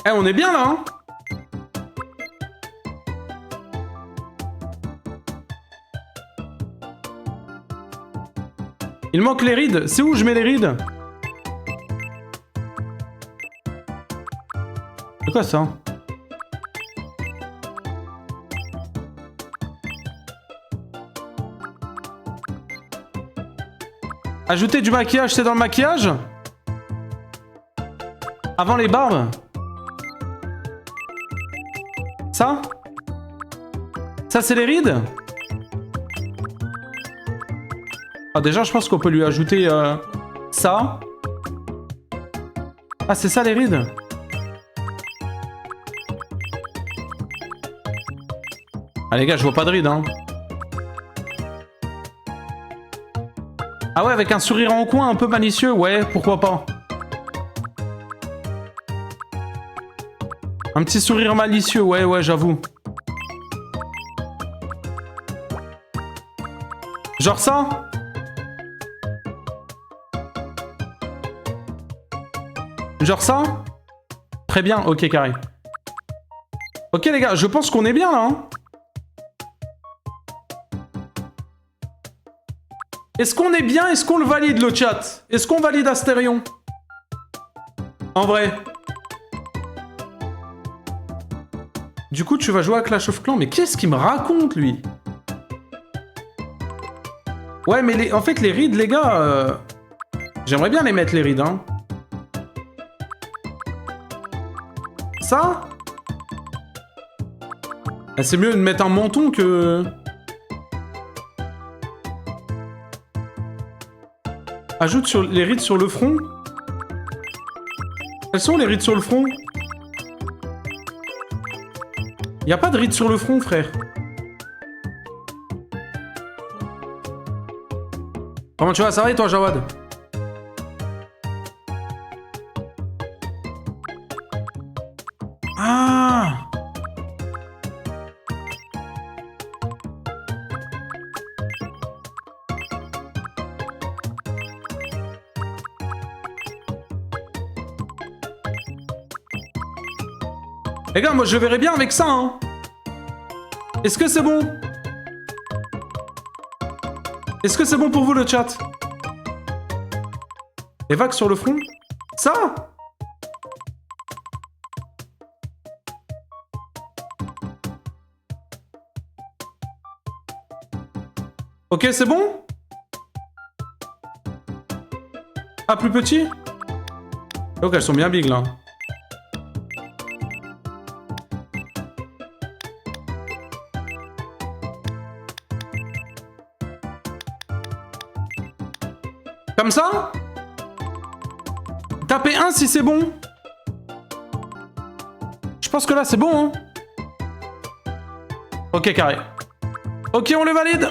Eh, on est bien là, hein? Il manque les rides. C'est où je mets les rides? C'est quoi ça? Ajouter du maquillage, c'est dans le maquillage? Avant les barbes? Ça? Ça, c'est les rides? Ah, déjà, je pense qu'on peut lui ajouter ça. Ah, c'est ça les rides? Ah, les gars, je vois pas de rides, hein. Ah ouais, avec un sourire en coin un peu malicieux, ouais, pourquoi pas. Un petit sourire malicieux, ouais, j'avoue. Genre ça? Genre ça? Très bien, ok, carré. Ok, les gars, je pense qu'on est bien, là, hein. Est-ce qu'on est bien? Est-ce qu'on le valide, le chat? Est-ce qu'on valide Astérion? En vrai. Du coup, tu vas jouer à Clash of Clans, mais qu'est-ce qu'il me raconte, lui? Ouais, mais en fait, les rides, les gars... J'aimerais bien les mettre, les rides, hein. Ça? Ah, c'est mieux de mettre un menton que... Ajoute sur les rides sur le front. Quelles sont les rides sur le front? Y a pas de rides sur le front, frère. Comment tu vas? Ça va et toi, Jawad? Ah! Les gars, moi je verrais bien avec ça, hein. Est-ce que c'est bon? Est-ce que c'est bon pour vous le chat? Les vagues sur le front? Ça? Ok, c'est bon? Ah, plus petit? Donc elles sont bien big là. Comme ça? Tapez 1 si c'est bon. Je pense que là c'est bon, hein. Ok, carré. Ok, on le valide.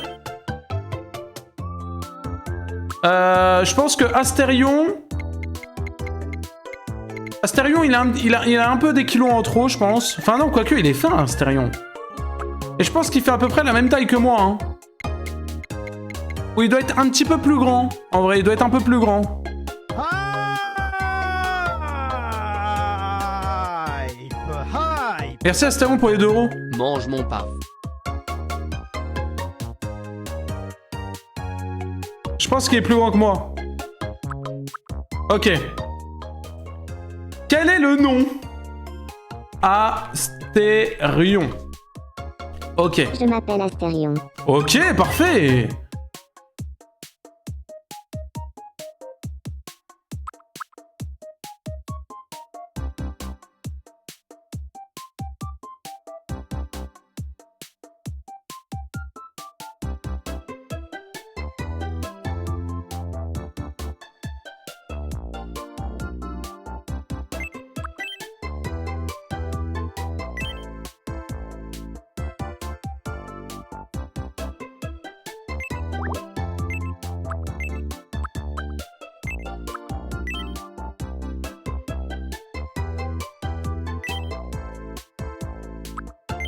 Je pense que Astérion... Astérion, il a un peu des kilos en trop, je pense. Enfin non, quoique, il est fin, Astérion. Et je pense qu'il fait à peu près la même taille que moi, hein. Ou il doit être un petit peu plus grand. En vrai, il doit être un peu plus grand. Merci Astérion pour les 2 euros. Mange mon paf. Je pense qu'il est plus grand que moi. Ok. Quel est le nom? Astérion. Ok. Je m'appelle Astérion. Ok, parfait.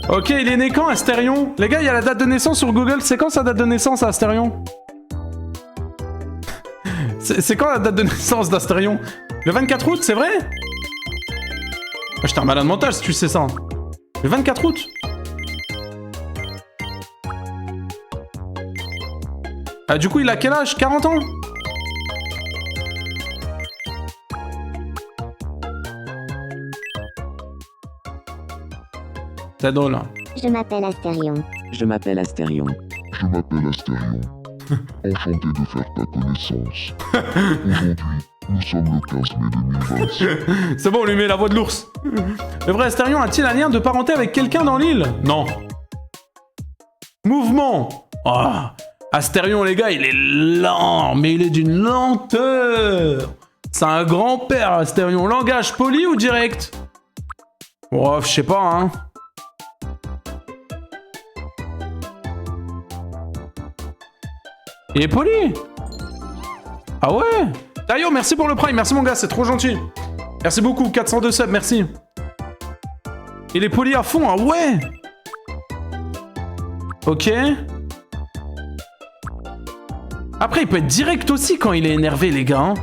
Ok, il est né quand, Astérion? Les gars, il y a la date de naissance sur Google. C'est quand sa date de naissance, Astérion? C'est quand la date de naissance d'Astérion? Le 24 août, c'est vrai? J'étais un malade mental si tu sais ça. Le 24 août? Ah, du coup, il a quel âge? 40 ans? C'est drôle. Je m'appelle Astérion. Je m'appelle Astérion. Je m'appelle Astérion. Enchanté de faire ta connaissance. Aujourd'hui, nous sommes le 15 mai 2026. C'est bon, on lui met la voix de l'ours. Le vrai Astérion a-t-il un lien de parenté avec quelqu'un dans l'île? Non. Mouvement. Oh, Astérion, les gars, il est lent, mais il est d'une lenteur. C'est un grand-père, Astérion. Langage poli ou direct? Oh, je sais pas, hein. Il est poli. Ah ouais. Tayo, merci pour le prime. Merci mon gars, c'est trop gentil. Merci beaucoup, 402 subs, merci. Il est poli à fond, ah ouais. Ok. Après, il peut être direct aussi quand il est énervé, les gars. Hein.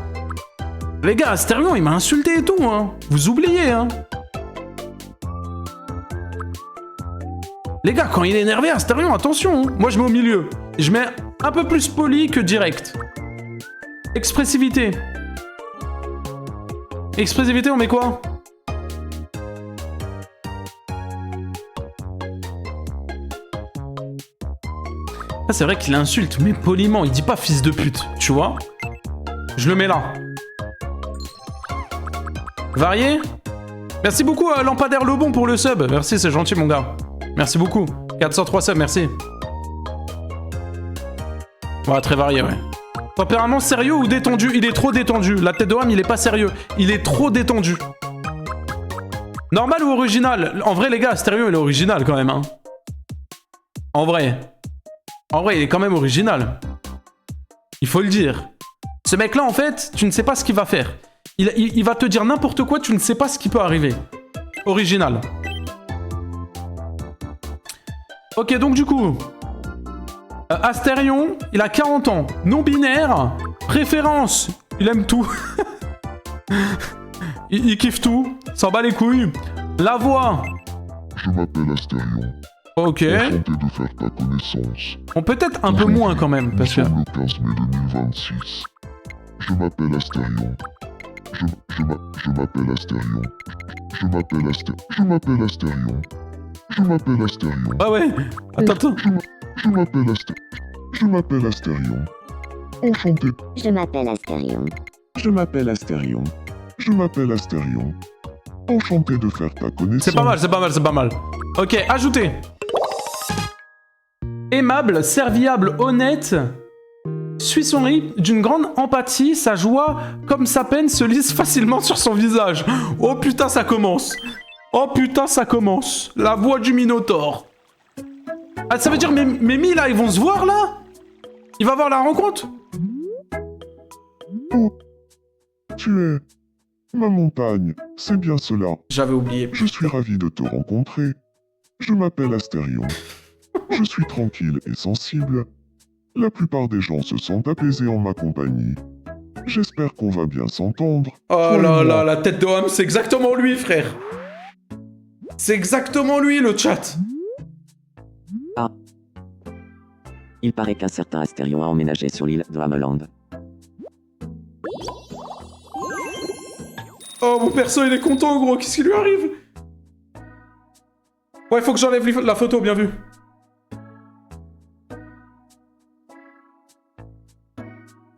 Les gars, Astérion, il m'a insulté et tout. Hein. Vous oubliez, hein. Les gars, quand il est énervé, Astérion, attention. Hein. Moi, je mets au milieu. Je mets un peu plus poli que direct. Expressivité. Expressivité, on met quoi? Ah, c'est vrai qu'il insulte, mais poliment. Il dit pas fils de pute, tu vois? Je le mets là. Varié? Merci beaucoup, Lampadaire Lobon, pour le sub. Merci, c'est gentil, mon gars. Merci beaucoup. 403 subs, merci. Ouais, très varié, ouais. Tempérament sérieux ou détendu? Il est trop détendu. La tête de Ham, il est pas sérieux. Il est trop détendu. Normal ou original? En vrai, les gars, sérieux, il est original quand même, hein. En vrai. En vrai, il est quand même original. Il faut le dire. Ce mec-là, en fait, tu ne sais pas ce qu'il va faire. Il va te dire n'importe quoi, tu ne sais pas ce qui peut arriver. Original. Ok, donc du coup... Astérion, il a 40 ans. Non-binaire. Préférence. Il aime tout. il kiffe tout. S'en bat les couilles. La voix. Je m'appelle Astérion. Ok. Enchanté de faire ta connaissance. On peut être un peu moins quand même. Parce que... Nous sommes le 15 mai 2026. Je m'appelle Astérion. Je m'appelle Astérion. Je m'appelle Astérion. Je m'appelle Astérion. Ah ouais. Attends. Je m'appelle Astérion. Enchanté. Je m'appelle Astérion. Je m'appelle Astérion. Je m'appelle Astérion. Enchanté de faire ta connaissance. C'est pas mal, c'est pas mal, c'est pas mal. Ok, ajouter. Aimable, serviable, honnête, suit son rythme d'une grande empathie, sa joie comme sa peine se lise facilement sur son visage. Oh putain, ça commence. Oh putain, ça commence. La voix du Minotaure. Ah, ça veut dire mes Mimi là, ils vont se voir là? Il va avoir la rencontre? Oh, tu es ma montagne, c'est bien cela. J'avais oublié. Je suis ravi de te rencontrer. Je m'appelle Astérion. Je suis tranquille et sensible. La plupart des gens se sentent apaisés en ma compagnie. J'espère qu'on va bien s'entendre. Oh Toi et là moi. là, la tête de Ham, c'est exactement lui, frère. C'est exactement lui, le chat. Il paraît qu'un certain Astérion a emménagé sur l'île de Hameland. Oh, mon perso, il est content, gros. Qu'est-ce qui lui arrive? Ouais, faut que j'enlève la photo, bien vu.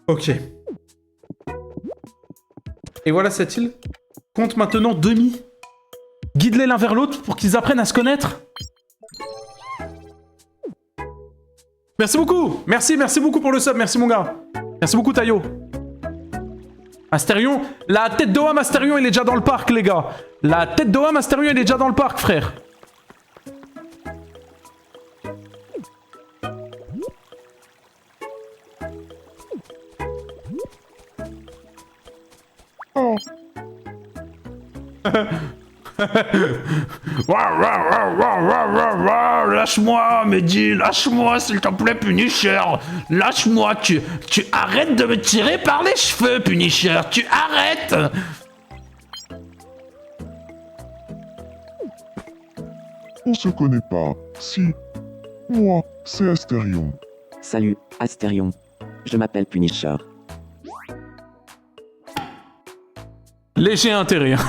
Ok. Et voilà cette île. Compte maintenant demi. Guide-les l'un vers l'autre pour qu'ils apprennent à se connaître. Merci beaucoup. Merci beaucoup pour le sub. Merci, mon gars. Merci beaucoup, Tayo. Astérion, la tête de Ham Astérion, il est déjà dans le parc, les gars. La tête de Ham Astérion, il est déjà dans le parc, frère. Oh, Lâche-moi, Mehdi, lâche-moi, s'il te plaît, Punisher. Lâche-moi, tu arrêtes de me tirer par les cheveux, Punisher. Tu arrêtes. on se connaît pas. Si. Moi, c'est Astérion. Salut, Astérion. Je m'appelle Punisher. Léger intérêt. Hein.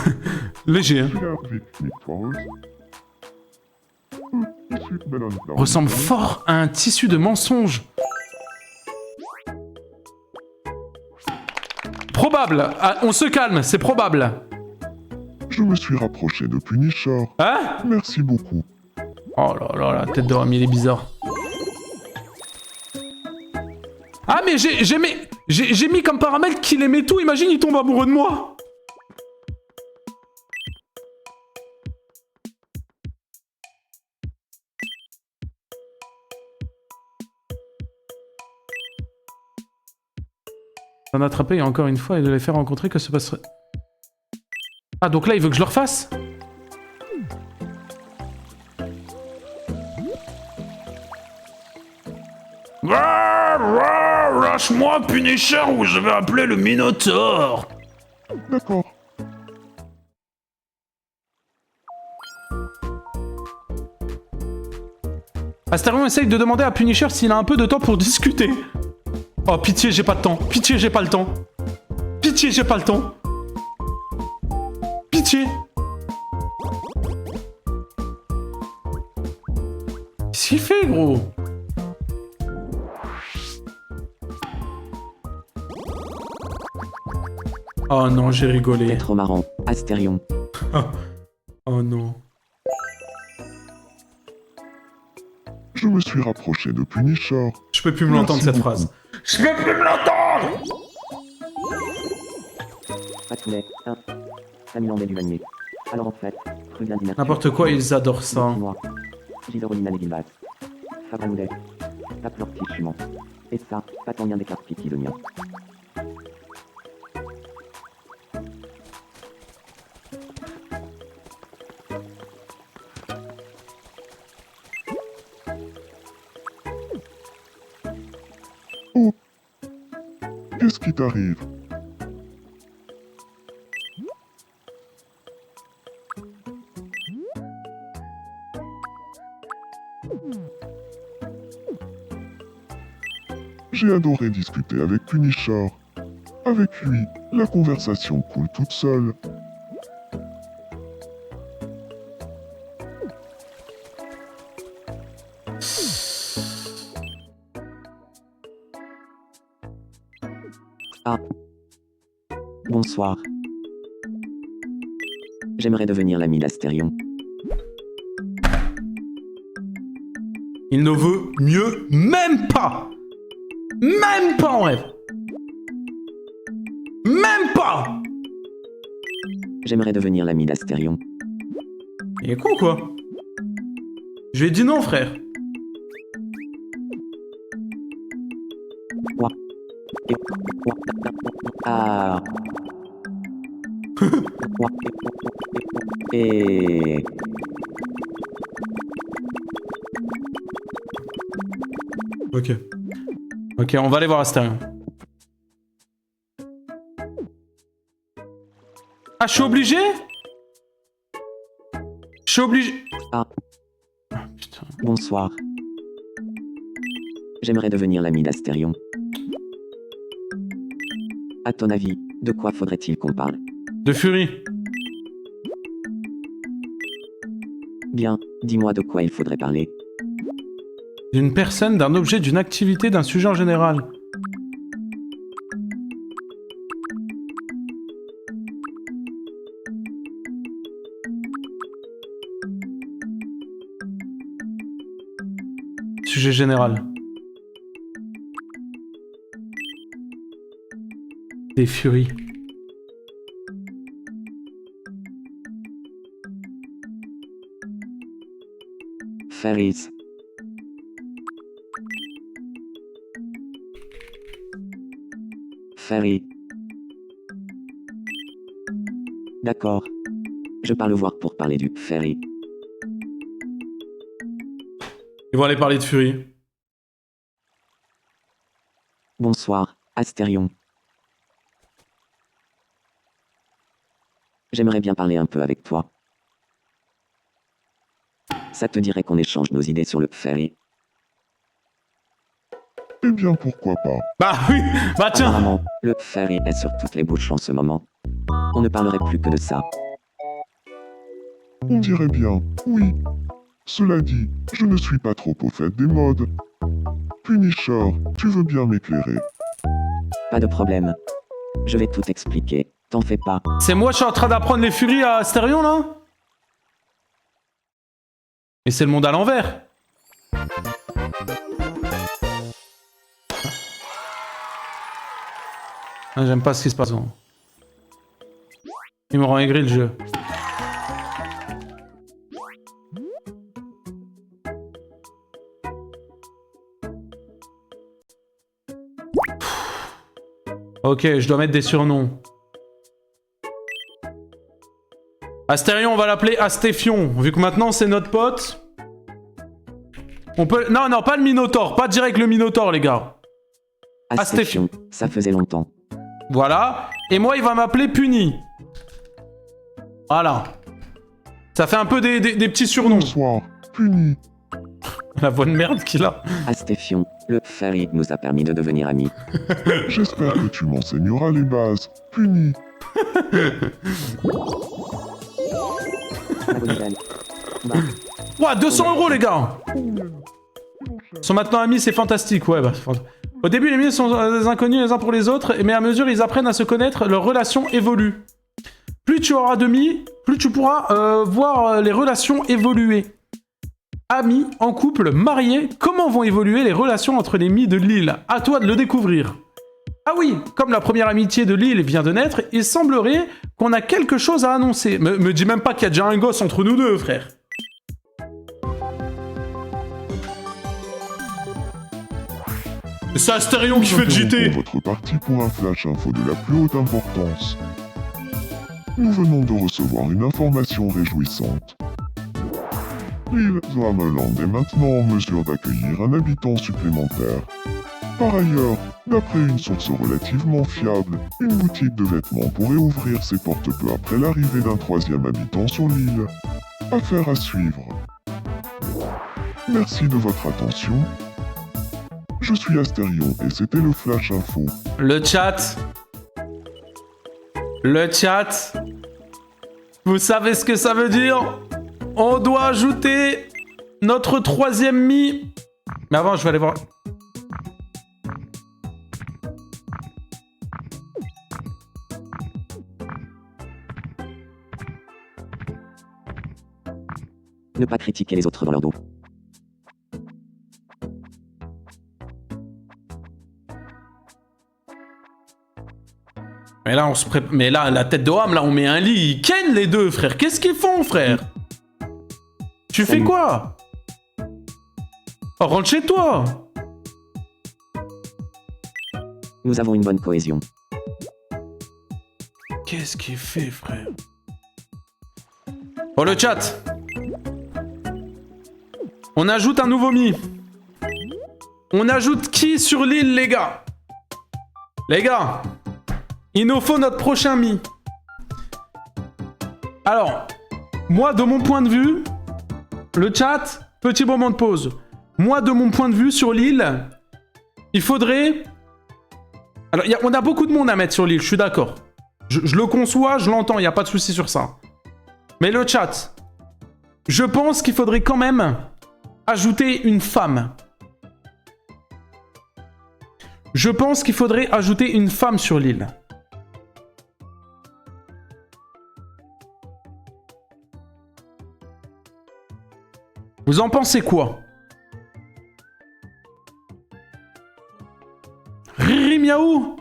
Léger. Hein. Tu es avec victorieuse. Je suis Bellon Down. Ressemble fort à un tissu de mensonges. Probable. Ah, on se calme, c'est probable. Je me suis rapproché de Punisher. Hein? Merci beaucoup. Oh là là, la tête de Ham, il est bizarre. Ah mais j'ai mis comme paramètre qu'il aimait tout, imagine il tombe amoureux de moi. D'en attraper encore une fois et de les faire rencontrer que se passerait... Ah donc là il veut que je le refasse? Lâche-moi, Punisher, ou je vais appeler le Minotaure. D'accord. Astérion essaye de demander à Punisher s'il a un peu de temps pour discuter. Oh, pitié, j'ai pas de temps. Pitié, j'ai pas le temps. Pitié, j'ai pas le temps. Pitié. Qu'est-ce qu'il fait, gros? Oh non, j'ai rigolé. C'est trop marrant, Astérion. Oh non. Je me suis rapproché de Punisher. Je peux plus me l'entendre, cette phrase. Je peux plus me l'entendre! Patoulet, 1. Samuel et Duvanier. Alors en fait, Rudin Dimercure. N'importe quoi, ils adorent ça. Moi. Gisorolina Legilbat. Fabranoulet. Taplorti Chumant. Et ça, pas tant bien des cartes piquis de mien. Oh. Qu'est-ce qui t'arrive? J'ai adoré discuter avec Punisher. Avec lui, la conversation coule toute seule. Bonsoir. J'aimerais devenir l'ami d'Astérion. Il ne veut mieux même pas. Même pas en rêve. Même pas. J'aimerais devenir l'ami d'Astérion. Il est con quoi. Je lui ai dit non frère. Ah. Et... Ok. Ok, on va aller voir Astérion. Ah, je suis obligé? Je suis obligé... Ah. Ah, putain. Bonsoir. J'aimerais devenir l'ami d'Astérion. À ton avis, de quoi faudrait-il qu'on parle? De Fury. Bien, dis-moi de quoi il faudrait parler. D'une personne, d'un objet, d'une activité, d'un sujet en général. Sujet général. Des furies. Fairies. Fairy. D'accord. Je pars le voir pour parler du Fairy. Ils vont aller parler de Fury. Bonsoir, Astérion. J'aimerais bien parler un peu avec toi. Ça te dirait qu'on échange nos idées sur le Fairy? Eh bien, pourquoi pas? Bah oui. Bah tiens. Apparemment, le Fairy est sur toutes les bouches en ce moment. On ne parlerait plus que de ça. On dirait bien, oui. Cela dit, je ne suis pas trop au fait des modes. Punisher, tu veux bien m'éclairer? Pas de problème. Je vais tout expliquer. T'en fais pas. C'est moi, je suis en train d'apprendre les furies à Astérion, là? Et c'est le monde à l'envers. Ah, j'aime pas ce qui se passe. Il me rend aigri le jeu. Ok, je dois mettre des surnoms. Astérion, on va l'appeler Astéfion, vu que maintenant c'est notre pote. On peut... Non, non, pas le Minotaure, pas direct le Minotaure, les gars. Astéfion, ça faisait longtemps. Voilà. Et moi, il va m'appeler Puni. Voilà. Ça fait un peu des petits surnoms. Bonsoir, Puni. La voix de merde qu'il a. Astéfion, le Fairy nous a permis de devenir amis. J'espère que tu m'enseigneras les bases. Puni. Ouah, 200 € les gars. Ils sont maintenant amis, c'est fantastique, ouais. Bah, au début, les amis sont des inconnus les uns pour les autres, mais à mesure ils apprennent à se connaître, leurs relations évoluent. Plus tu auras d'amis, plus tu pourras voir les relations évoluer. Amis, en couple, mariés, comment vont évoluer les relations entre les mis de l'île? À toi de le découvrir. Ah oui, comme la première amitié de l'île vient de naître, il semblerait qu'on a quelque chose à annoncer. Me dis même pas qu'il y a déjà un gosse entre nous deux, frère. C'est Astérion qui fait le JT. Interrompons votre partie pour un flash info de la plus haute importance. Nous venons de recevoir une information réjouissante. L'île Zwameland est maintenant en mesure d'accueillir un habitant supplémentaire. Par ailleurs, d'après une source relativement fiable, une boutique de vêtements pourrait ouvrir ses portes peu après l'arrivée d'un troisième habitant sur l'île. Affaire à suivre. Merci de votre attention. Je suis Astérion et c'était le Flash Info. Le chat. Le chat. Vous savez ce que ça veut dire? On doit ajouter notre troisième mi. Mais avant, je vais aller voir. Ne pas critiquer les autres dans leur dos. Mais là, on se prépare. Mais là, la tête de Ham, là, on met un lit. Ils ken les deux, frère. Qu'est-ce qu'ils font, frère? Tu fais Salut. quoi? Oh, rentre chez toi. Nous avons une bonne cohésion. Qu'est-ce qu'il fait, frère? Oh, le chat. On ajoute un nouveau mi. On ajoute qui sur l'île, les gars? Les gars, il nous faut notre prochain mi. Alors, moi, de mon point de vue, le chat, petit moment de pause. Moi, de mon point de vue, sur l'île, il faudrait... Alors, on a beaucoup de monde à mettre sur l'île, je suis d'accord. Je le conçois, je l'entends, il n'y a pas de souci sur ça. Mais le chat, je pense qu'il faudrait quand même ajouter une femme. Je pense qu'il faudrait ajouter une femme sur l'île. Vous en pensez quoi? Riri miaou.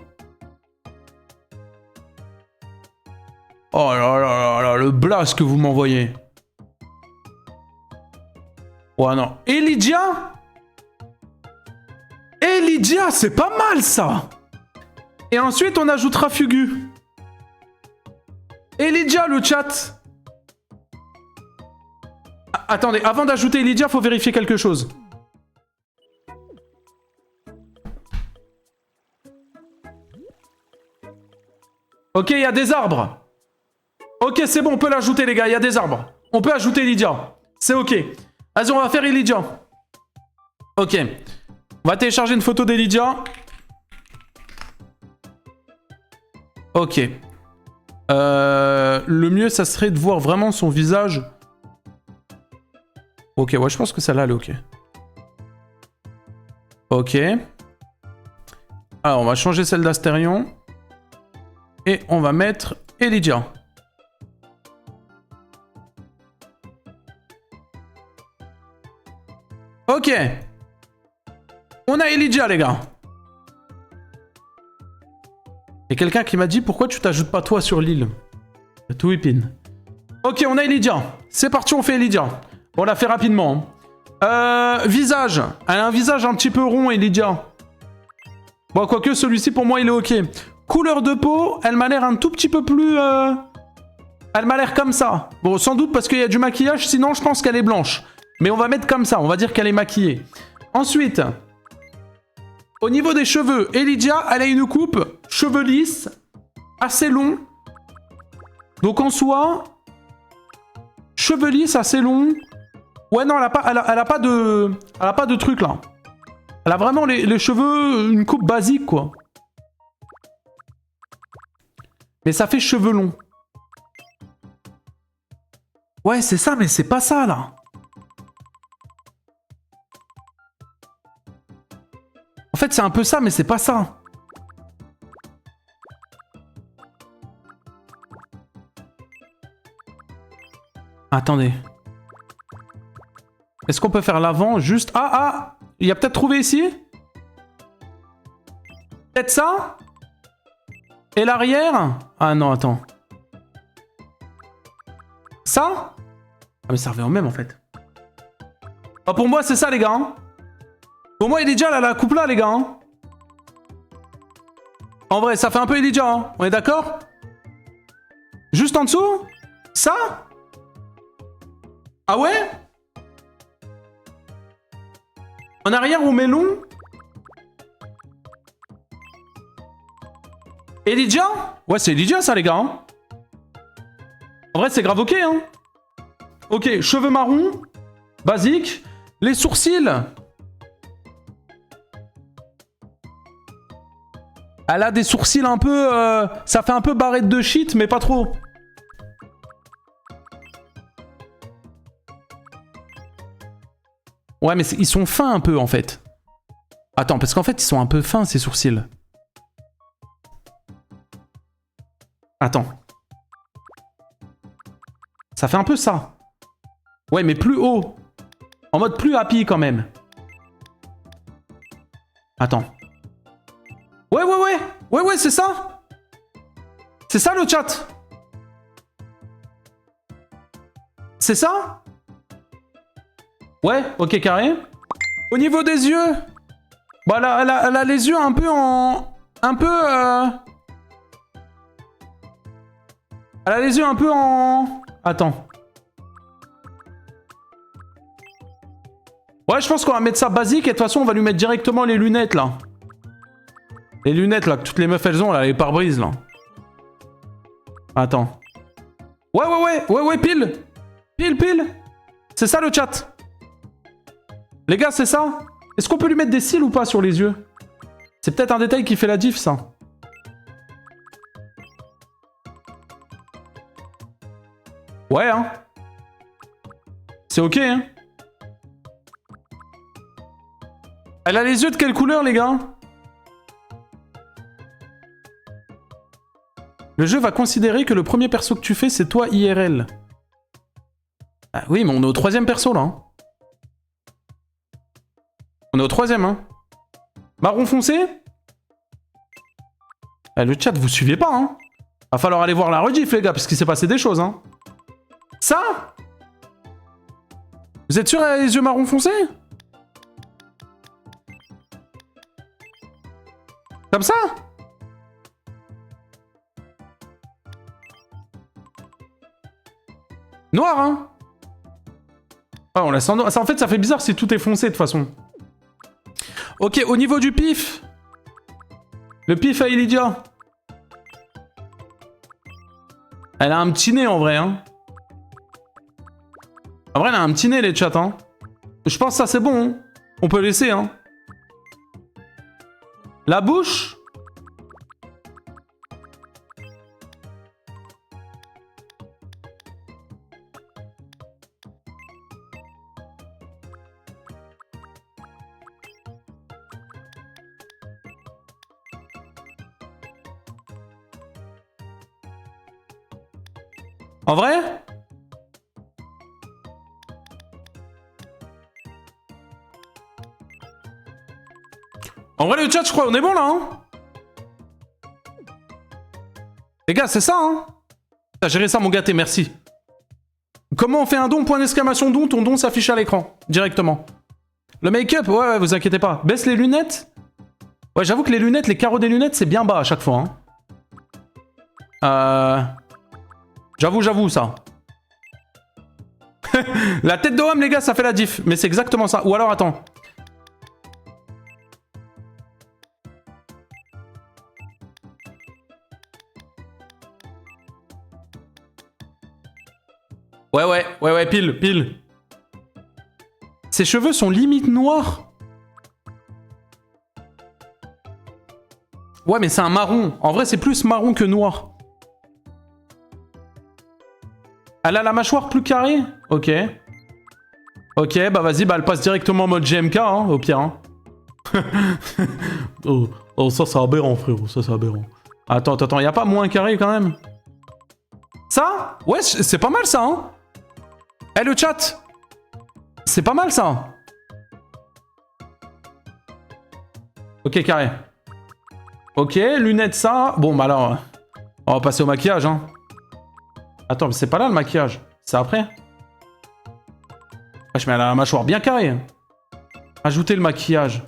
Oh là là là là, le blast que vous m'envoyez. Ouais, non. Elydia? Elydia, c'est pas mal, ça. Et ensuite, on ajoutera Fugu. Elydia, le chat. Ah, attendez, avant d'ajouter Elydia, faut vérifier quelque chose. Ok, il y a des arbres. Ok, c'est bon, on peut l'ajouter, les gars, il y a des arbres. On peut ajouter Elydia. C'est ok. Vas-y, on va faire Elydia. Ok. On va télécharger une photo d'Elydia. Ok. Le mieux, ça serait de voir vraiment son visage. Ok, ouais, je pense que celle-là, elle est ok. Ok. Alors, on va changer celle d'Astérion. Et on va mettre Elydia. Ok. On a Elydia, les gars. Il y a quelqu'un qui m'a dit pourquoi tu t'ajoutes pas toi sur l'île. Tout whipping. Ok, on a Elydia. C'est parti, on fait Elydia. On l'a fait rapidement. Visage. Elle a un visage un petit peu rond, Elydia. Bon, quoique celui-ci, pour moi, il est ok. Couleur de peau, elle m'a l'air un tout petit peu plus... Elle m'a l'air comme ça. Bon, sans doute parce qu'il y a du maquillage, sinon je pense qu'elle est blanche. Mais on va mettre comme ça, on va dire qu'elle est maquillée. Ensuite, au niveau des cheveux, Elydia, elle a une coupe, cheveux lisses, assez longs. Donc en soi, cheveux lisses, assez longs. Ouais, non, elle a pas de truc là. Elle a vraiment les cheveux, une coupe basique quoi. Mais ça fait cheveux longs. Ouais, c'est ça, mais c'est pas ça là. En fait, c'est un peu ça, mais c'est pas ça. Attendez. Est-ce qu'on peut faire l'avant juste... Ah, il y a peut-être trouvé ici? Peut-être ça? Et l'arrière? Ah non, attends. Ça? Ah mais ça revient au même en fait. Ah, pour moi, c'est ça, les gars. Hein. Pour moi, Elydia, elle a la coupe là, les gars. Hein. En vrai, ça fait un peu Elydia. Hein. On est d'accord? Juste en dessous? Ça? Ah ouais? En arrière, on met long? Elydia? Ouais, c'est Elydia, ça, les gars. Hein. En vrai, c'est grave ok. Hein. Ok, cheveux marrons. Basique. Les sourcils. Elle a des sourcils un peu... ça fait un peu barrette de shit, mais pas trop. Ouais, mais ils sont fins un peu, en fait. Attends, parce qu'en fait, ils sont un peu fins, ces sourcils. Attends. Ça fait un peu ça. Ouais, mais plus haut. En mode plus happy quand même. Attends. Ouais, c'est ça. C'est ça le chat. C'est ça? Ouais, ok, carré. Au niveau des yeux. Bah, elle a les yeux un peu en... Elle a les yeux un peu en... Attends. Ouais, je pense qu'on va mettre ça basique et de toute façon, on va lui mettre directement les lunettes, là. Les lunettes, là, que toutes les meufs, elles ont, là, les pare-brises, là. Attends. Ouais, pile. Pile. C'est ça, le chat. Les gars, c'est ça. Est-ce qu'on peut lui mettre des cils ou pas sur les yeux? C'est peut-être un détail qui fait la diff, ça. Ouais, hein. C'est ok, hein. Elle a les yeux de quelle couleur, les gars? Le jeu va considérer que le premier perso que tu fais, c'est toi IRL. Ah oui, mais on est au 3e perso, là. Hein. On est au 3e, hein. Marron foncé? Eh, le chat, vous suivez pas, hein. Va falloir aller voir la rediff, les gars, parce qu'il s'est passé des choses, hein. Ça? Vous êtes sûr, elle a les yeux marron foncé? Comme ça? Noir, hein? Ah, on laisse en noir. Ça, en fait, ça fait bizarre si tout est foncé, de toute façon. Ok, au niveau du pif. Le pif à Elydia. Elle a un petit nez, en vrai, hein. En vrai, elle a un petit nez, les chats, hein. Je pense que ça, c'est bon, hein. On peut laisser, hein. La bouche? En vrai? En vrai, le chat, je crois, on est bon là, hein. Les gars, c'est ça, hein. T'as géré ça, mon gâté, merci. Comment on fait un don? Point d'exclamation don, ton don s'affiche à l'écran, directement. Le make-up, ouais, vous inquiétez pas. Baisse les lunettes. Ouais, j'avoue que les lunettes, les carreaux des lunettes, c'est bien bas à chaque fois, hein. J'avoue, ça. La tête de homme, les gars, ça fait la diff. Mais c'est exactement ça. Ou alors, attends. Ouais, pile. Ses cheveux sont limite noirs. Ouais, mais c'est un marron. En vrai, c'est plus marron que noir. Elle a la mâchoire plus carrée? Ok. Ok, bah vas-y, bah elle passe directement en mode GMK, hein, au pire. Hein. oh, ça c'est aberrant, frérot, ça c'est aberrant. Attends, y a pas moins carré quand même? Ça? Ouais, c'est pas mal ça, hein. Eh, le chat, c'est pas mal ça. Ok, carré. Ok, lunettes ça. Bon, bah alors, on va passer au maquillage, hein. Attends, mais c'est pas là le maquillage. C'est après. Wesh, mais elle a la mâchoire bien carrée. Ajoutez le maquillage.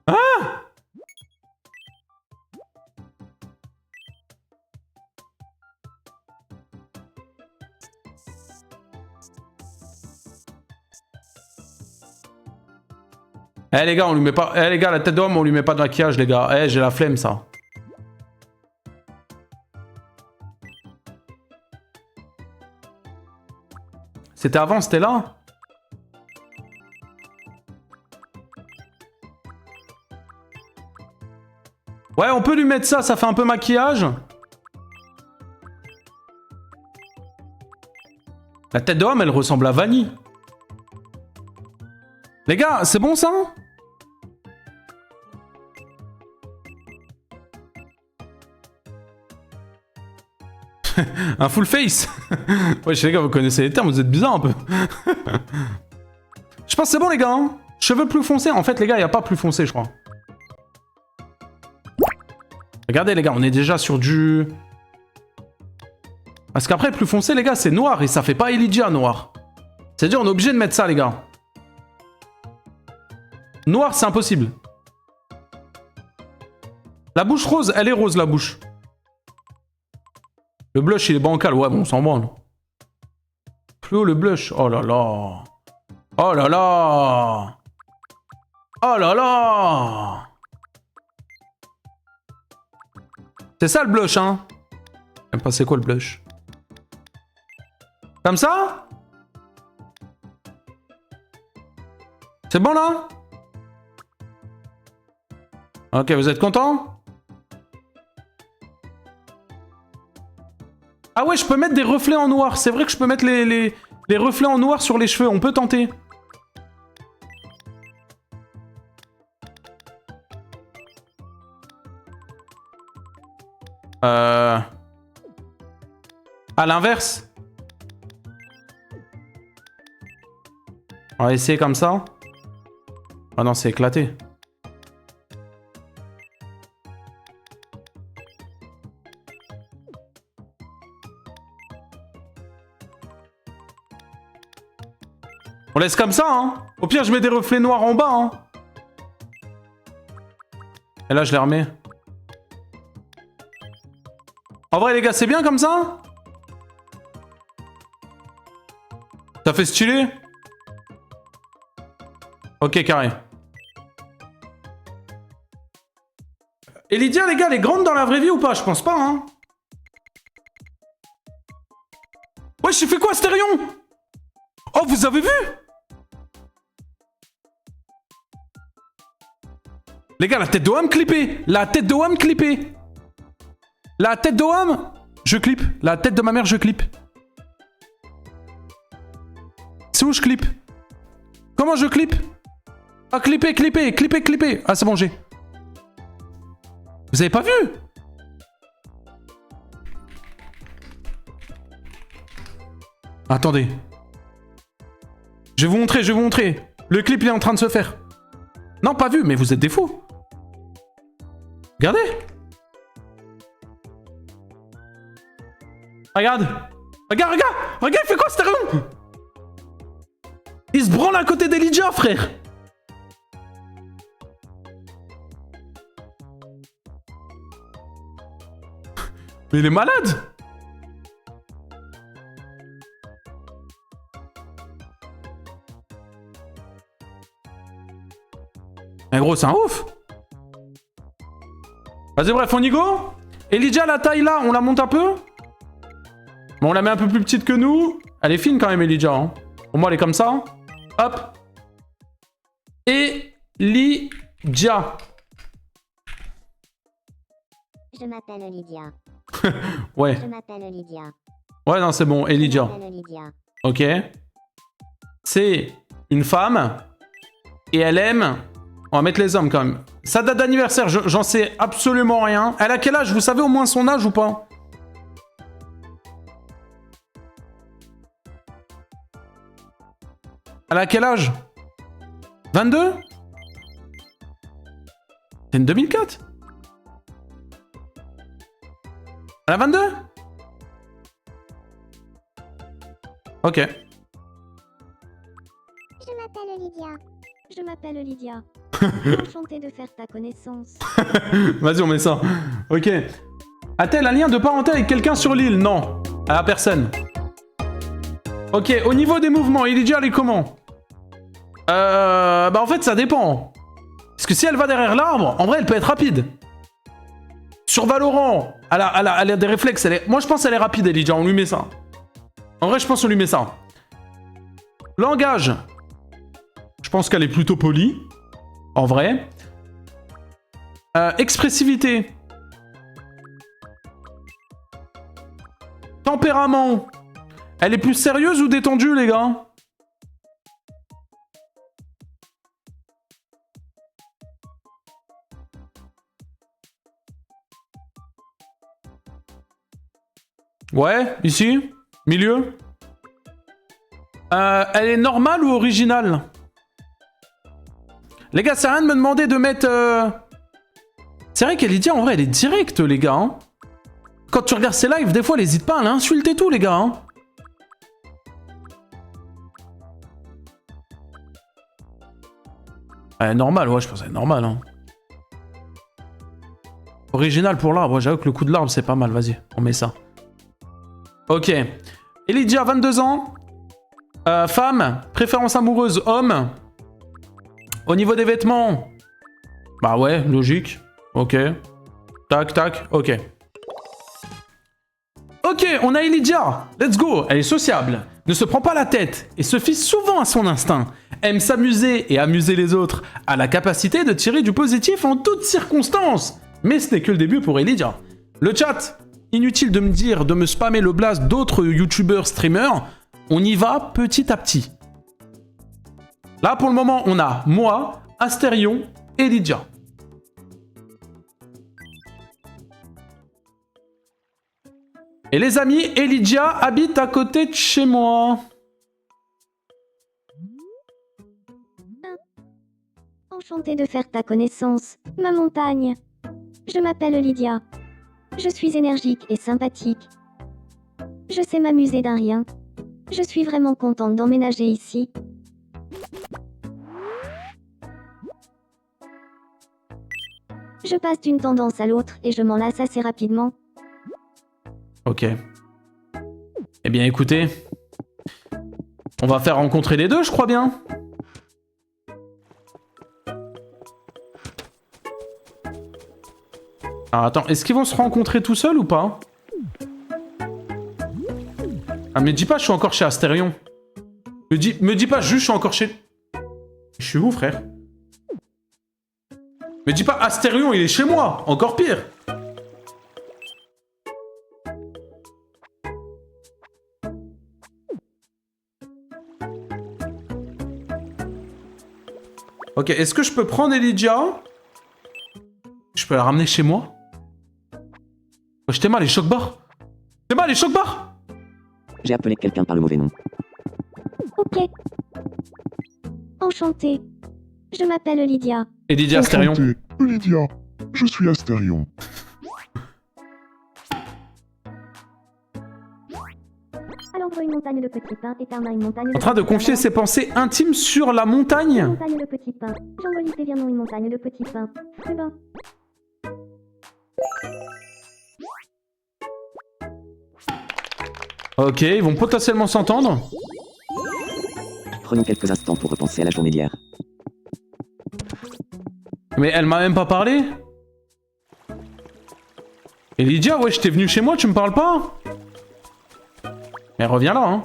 Ah! Eh les gars, on lui met pas... Eh les gars, la tête d'homme, on lui met pas de maquillage, les gars. Eh, j'ai la flemme, ça. C'était avant, c'était là? Ouais, on peut lui mettre ça, ça fait un peu maquillage. La tête d'homme, elle ressemble à Vanille. Les gars, c'est bon ça? Un full face. Ouais, les gars, vous connaissez les termes, vous êtes bizarres un peu. Je pense que c'est bon, les gars. Hein. Cheveux plus foncés. En fait, les gars, il n'y a pas plus foncé, je crois. Regardez, les gars, on est déjà sur du... Parce qu'après, plus foncé, les gars, c'est noir. Et ça fait pas Elijah, noir. C'est-à-dire, on est obligé de mettre ça, les gars. Noir, c'est impossible. La bouche rose, elle est rose, la bouche. Le blush, il est bancal. Ouais, bon, on s'en branle. Plus haut, le blush. Oh là là. Oh là là. Oh là là. C'est ça, le blush, hein. Je sais pas c'est quoi, le blush. Comme ça? C'est bon, là? Ok, vous êtes content? Ah ouais, je peux mettre des reflets en noir. C'est vrai que je peux mettre les reflets en noir sur les cheveux. On peut tenter. À l'inverse. On va essayer comme ça. Ah non, c'est éclaté. On laisse comme ça, hein. Au pire, je mets des reflets noirs en bas, hein. Et là, je les remets. En vrai, les gars, c'est bien comme ça? Ça fait stylé? Ok, carré. Et Lydia, les gars, elle est grande dans la vraie vie ou pas? Je pense pas, hein. Ouais, j'ai fait quoi, Astérion? Oh, vous avez vu? Les gars, la tête de Wham clippée. La tête de Wham clippée. La tête de Wham, je clip. La tête de ma mère, je clip. C'est où je clip? Comment je clip? Ah, clipper, clipper, clipper, clipper. Ah, c'est bon, j'ai. Vous avez pas vu? Attendez. Je vais vous montrer, je vais vous montrer. Le clip, il est en train de se faire. Non, pas vu, mais vous êtes des fous. Regardez. Regarde. Regarde, regarde. Regarde, il fait quoi, Astérion? Il se branle à côté d'Elijah, frère. Mais il est malade. Mais gros, c'est un ouf. Vas-y, bref, on y go. Elijah, la taille là, on la monte un peu. Bon, on la met un peu plus petite que nous. Elle est fine quand même, Elijah. Hein. Au moins, elle est comme ça. Hop. Elijah. Je m'appelle Lydia. Ouais. Je m'appelle Lydia. Ouais, non, c'est bon. Je Elijah. m'appelle Lydia. Ok. C'est une femme. Et elle aime... On va mettre les hommes quand même. Sa date d'anniversaire, j'en sais absolument rien. Elle a quel âge? Vous savez au moins son âge ou pas? Elle a quel âge? 22? C'est une 2004? Elle a 22? Ok. Je m'appelle Lydia. Je m'appelle Lydia. Enchantée de faire ta connaissance. Vas-y, on met ça. Ok. A-t-elle un lien de parenté avec quelqu'un sur l'île? Non. Elle a personne. Ok, au niveau des mouvements, Elijah, elle est comment? Bah en fait, ça dépend. Parce que si elle va derrière l'arbre, en vrai, elle peut être rapide. Sur Valorant, elle a des réflexes. Moi, je pense qu'elle est rapide, Elijah. On lui met ça. En vrai, je pense qu'on lui met ça. Langage. Je pense qu'elle est plutôt polie. En vrai. Expressivité. Tempérament. Elle est plus sérieuse ou détendue, les gars? Ouais, ici. Milieu. Elle est normale ou originale? Les gars, c'est rien de me demander de mettre... C'est vrai qu'Elydia, en vrai, elle est directe, les gars. Hein. Quand tu regardes ses lives, des fois, elle hésite pas à l'insulter tout, les gars. Hein. Normal, ouais, je pense que c'est normal. Hein. Original pour l'arbre, j'avoue que le coup de l'arbre, c'est pas mal. Vas-y, on met ça. Ok. Elydia, 22 ans. Femme, préférence amoureuse, homme. Au niveau des vêtements. Bah ouais, logique. Ok. Tac, tac, ok. Ok, on a Elydia. Let's go. Elle est sociable, ne se prend pas la tête et se fie souvent à son instinct. Aime s'amuser et amuser les autres. A la capacité de tirer du positif en toutes circonstances. Mais ce n'est que le début pour Elydia. Le chat, inutile de me dire de me spammer le blast d'autres youtubeurs streamers. On y va petit à petit. Là, pour le moment, on a moi, Astérion et Elydia. Et les amis, Elydia habite à côté de chez moi. Enchantée de faire ta connaissance, ma montagne. Je m'appelle Lydia. Je suis énergique et sympathique. Je sais m'amuser d'un rien. Je suis vraiment contente d'emménager ici. Je passe d'une tendance à l'autre et je m'en lasse assez rapidement. Ok. Eh bien, écoutez. On va faire rencontrer les deux, je crois bien. Ah, attends, est-ce qu'ils vont se rencontrer tout seuls ou pas? Ah, mais dis pas, je suis encore chez Astérion. Me dis pas, juste, je suis encore chez... Je suis où, frère? Me dis pas, Astérion, il est chez moi. Encore pire. Ok, est-ce que je peux prendre Elydia? Je peux la ramener chez moi? Oh, j'étais mal, les chocs-barres. T'es mal, les chocs-barres. J'ai appelé quelqu'un par le mauvais nom. Ok. Enchantée. Je m'appelle Lydia. Elydia Astérion. Enchanté, Lydia. Je suis Astérion. À l'endroit une montagne de petits pains et Tarma une montagne de En train de petits confier pains. ses pensées intimes sur la montagne. Montagne de petits pains. J'envolie tes virements une montagne de petits pains. C'est bon. Ok, ils vont potentiellement s'entendre. Prenons quelques instants pour repenser à la journée d'hier. Mais elle m'a même pas parlé. Elydia, ouais, j'étais venu chez moi, tu me parles pas? Mais reviens là, hein.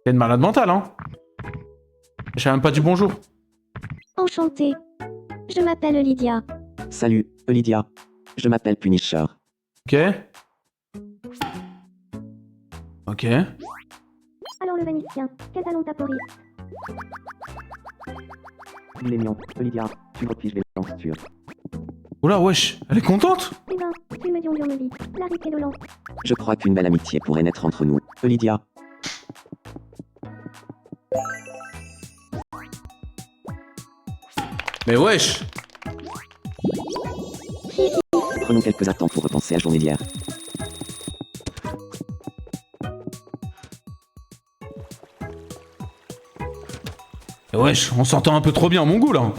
T'es une malade mentale, hein. J'ai même pas dit bonjour. Enchantée. Je m'appelle Lydia. Salut, Lydia. Je m'appelle Punisher. Ok. Ok. Alors le Vénitien, quel talent taporiste. Il est mignon, Lydia. Tu repiges les langues. Oula, wesh, elle est contente? Eh ben, tu me dis on me dit. La rique est de l'an. Je crois qu'une belle amitié pourrait naître entre nous. Lydia. Mais wesh. Prenons quelques instants pour repenser à la journée d'hier. Mais wesh, on s'entend un peu trop bien, mon goût, là.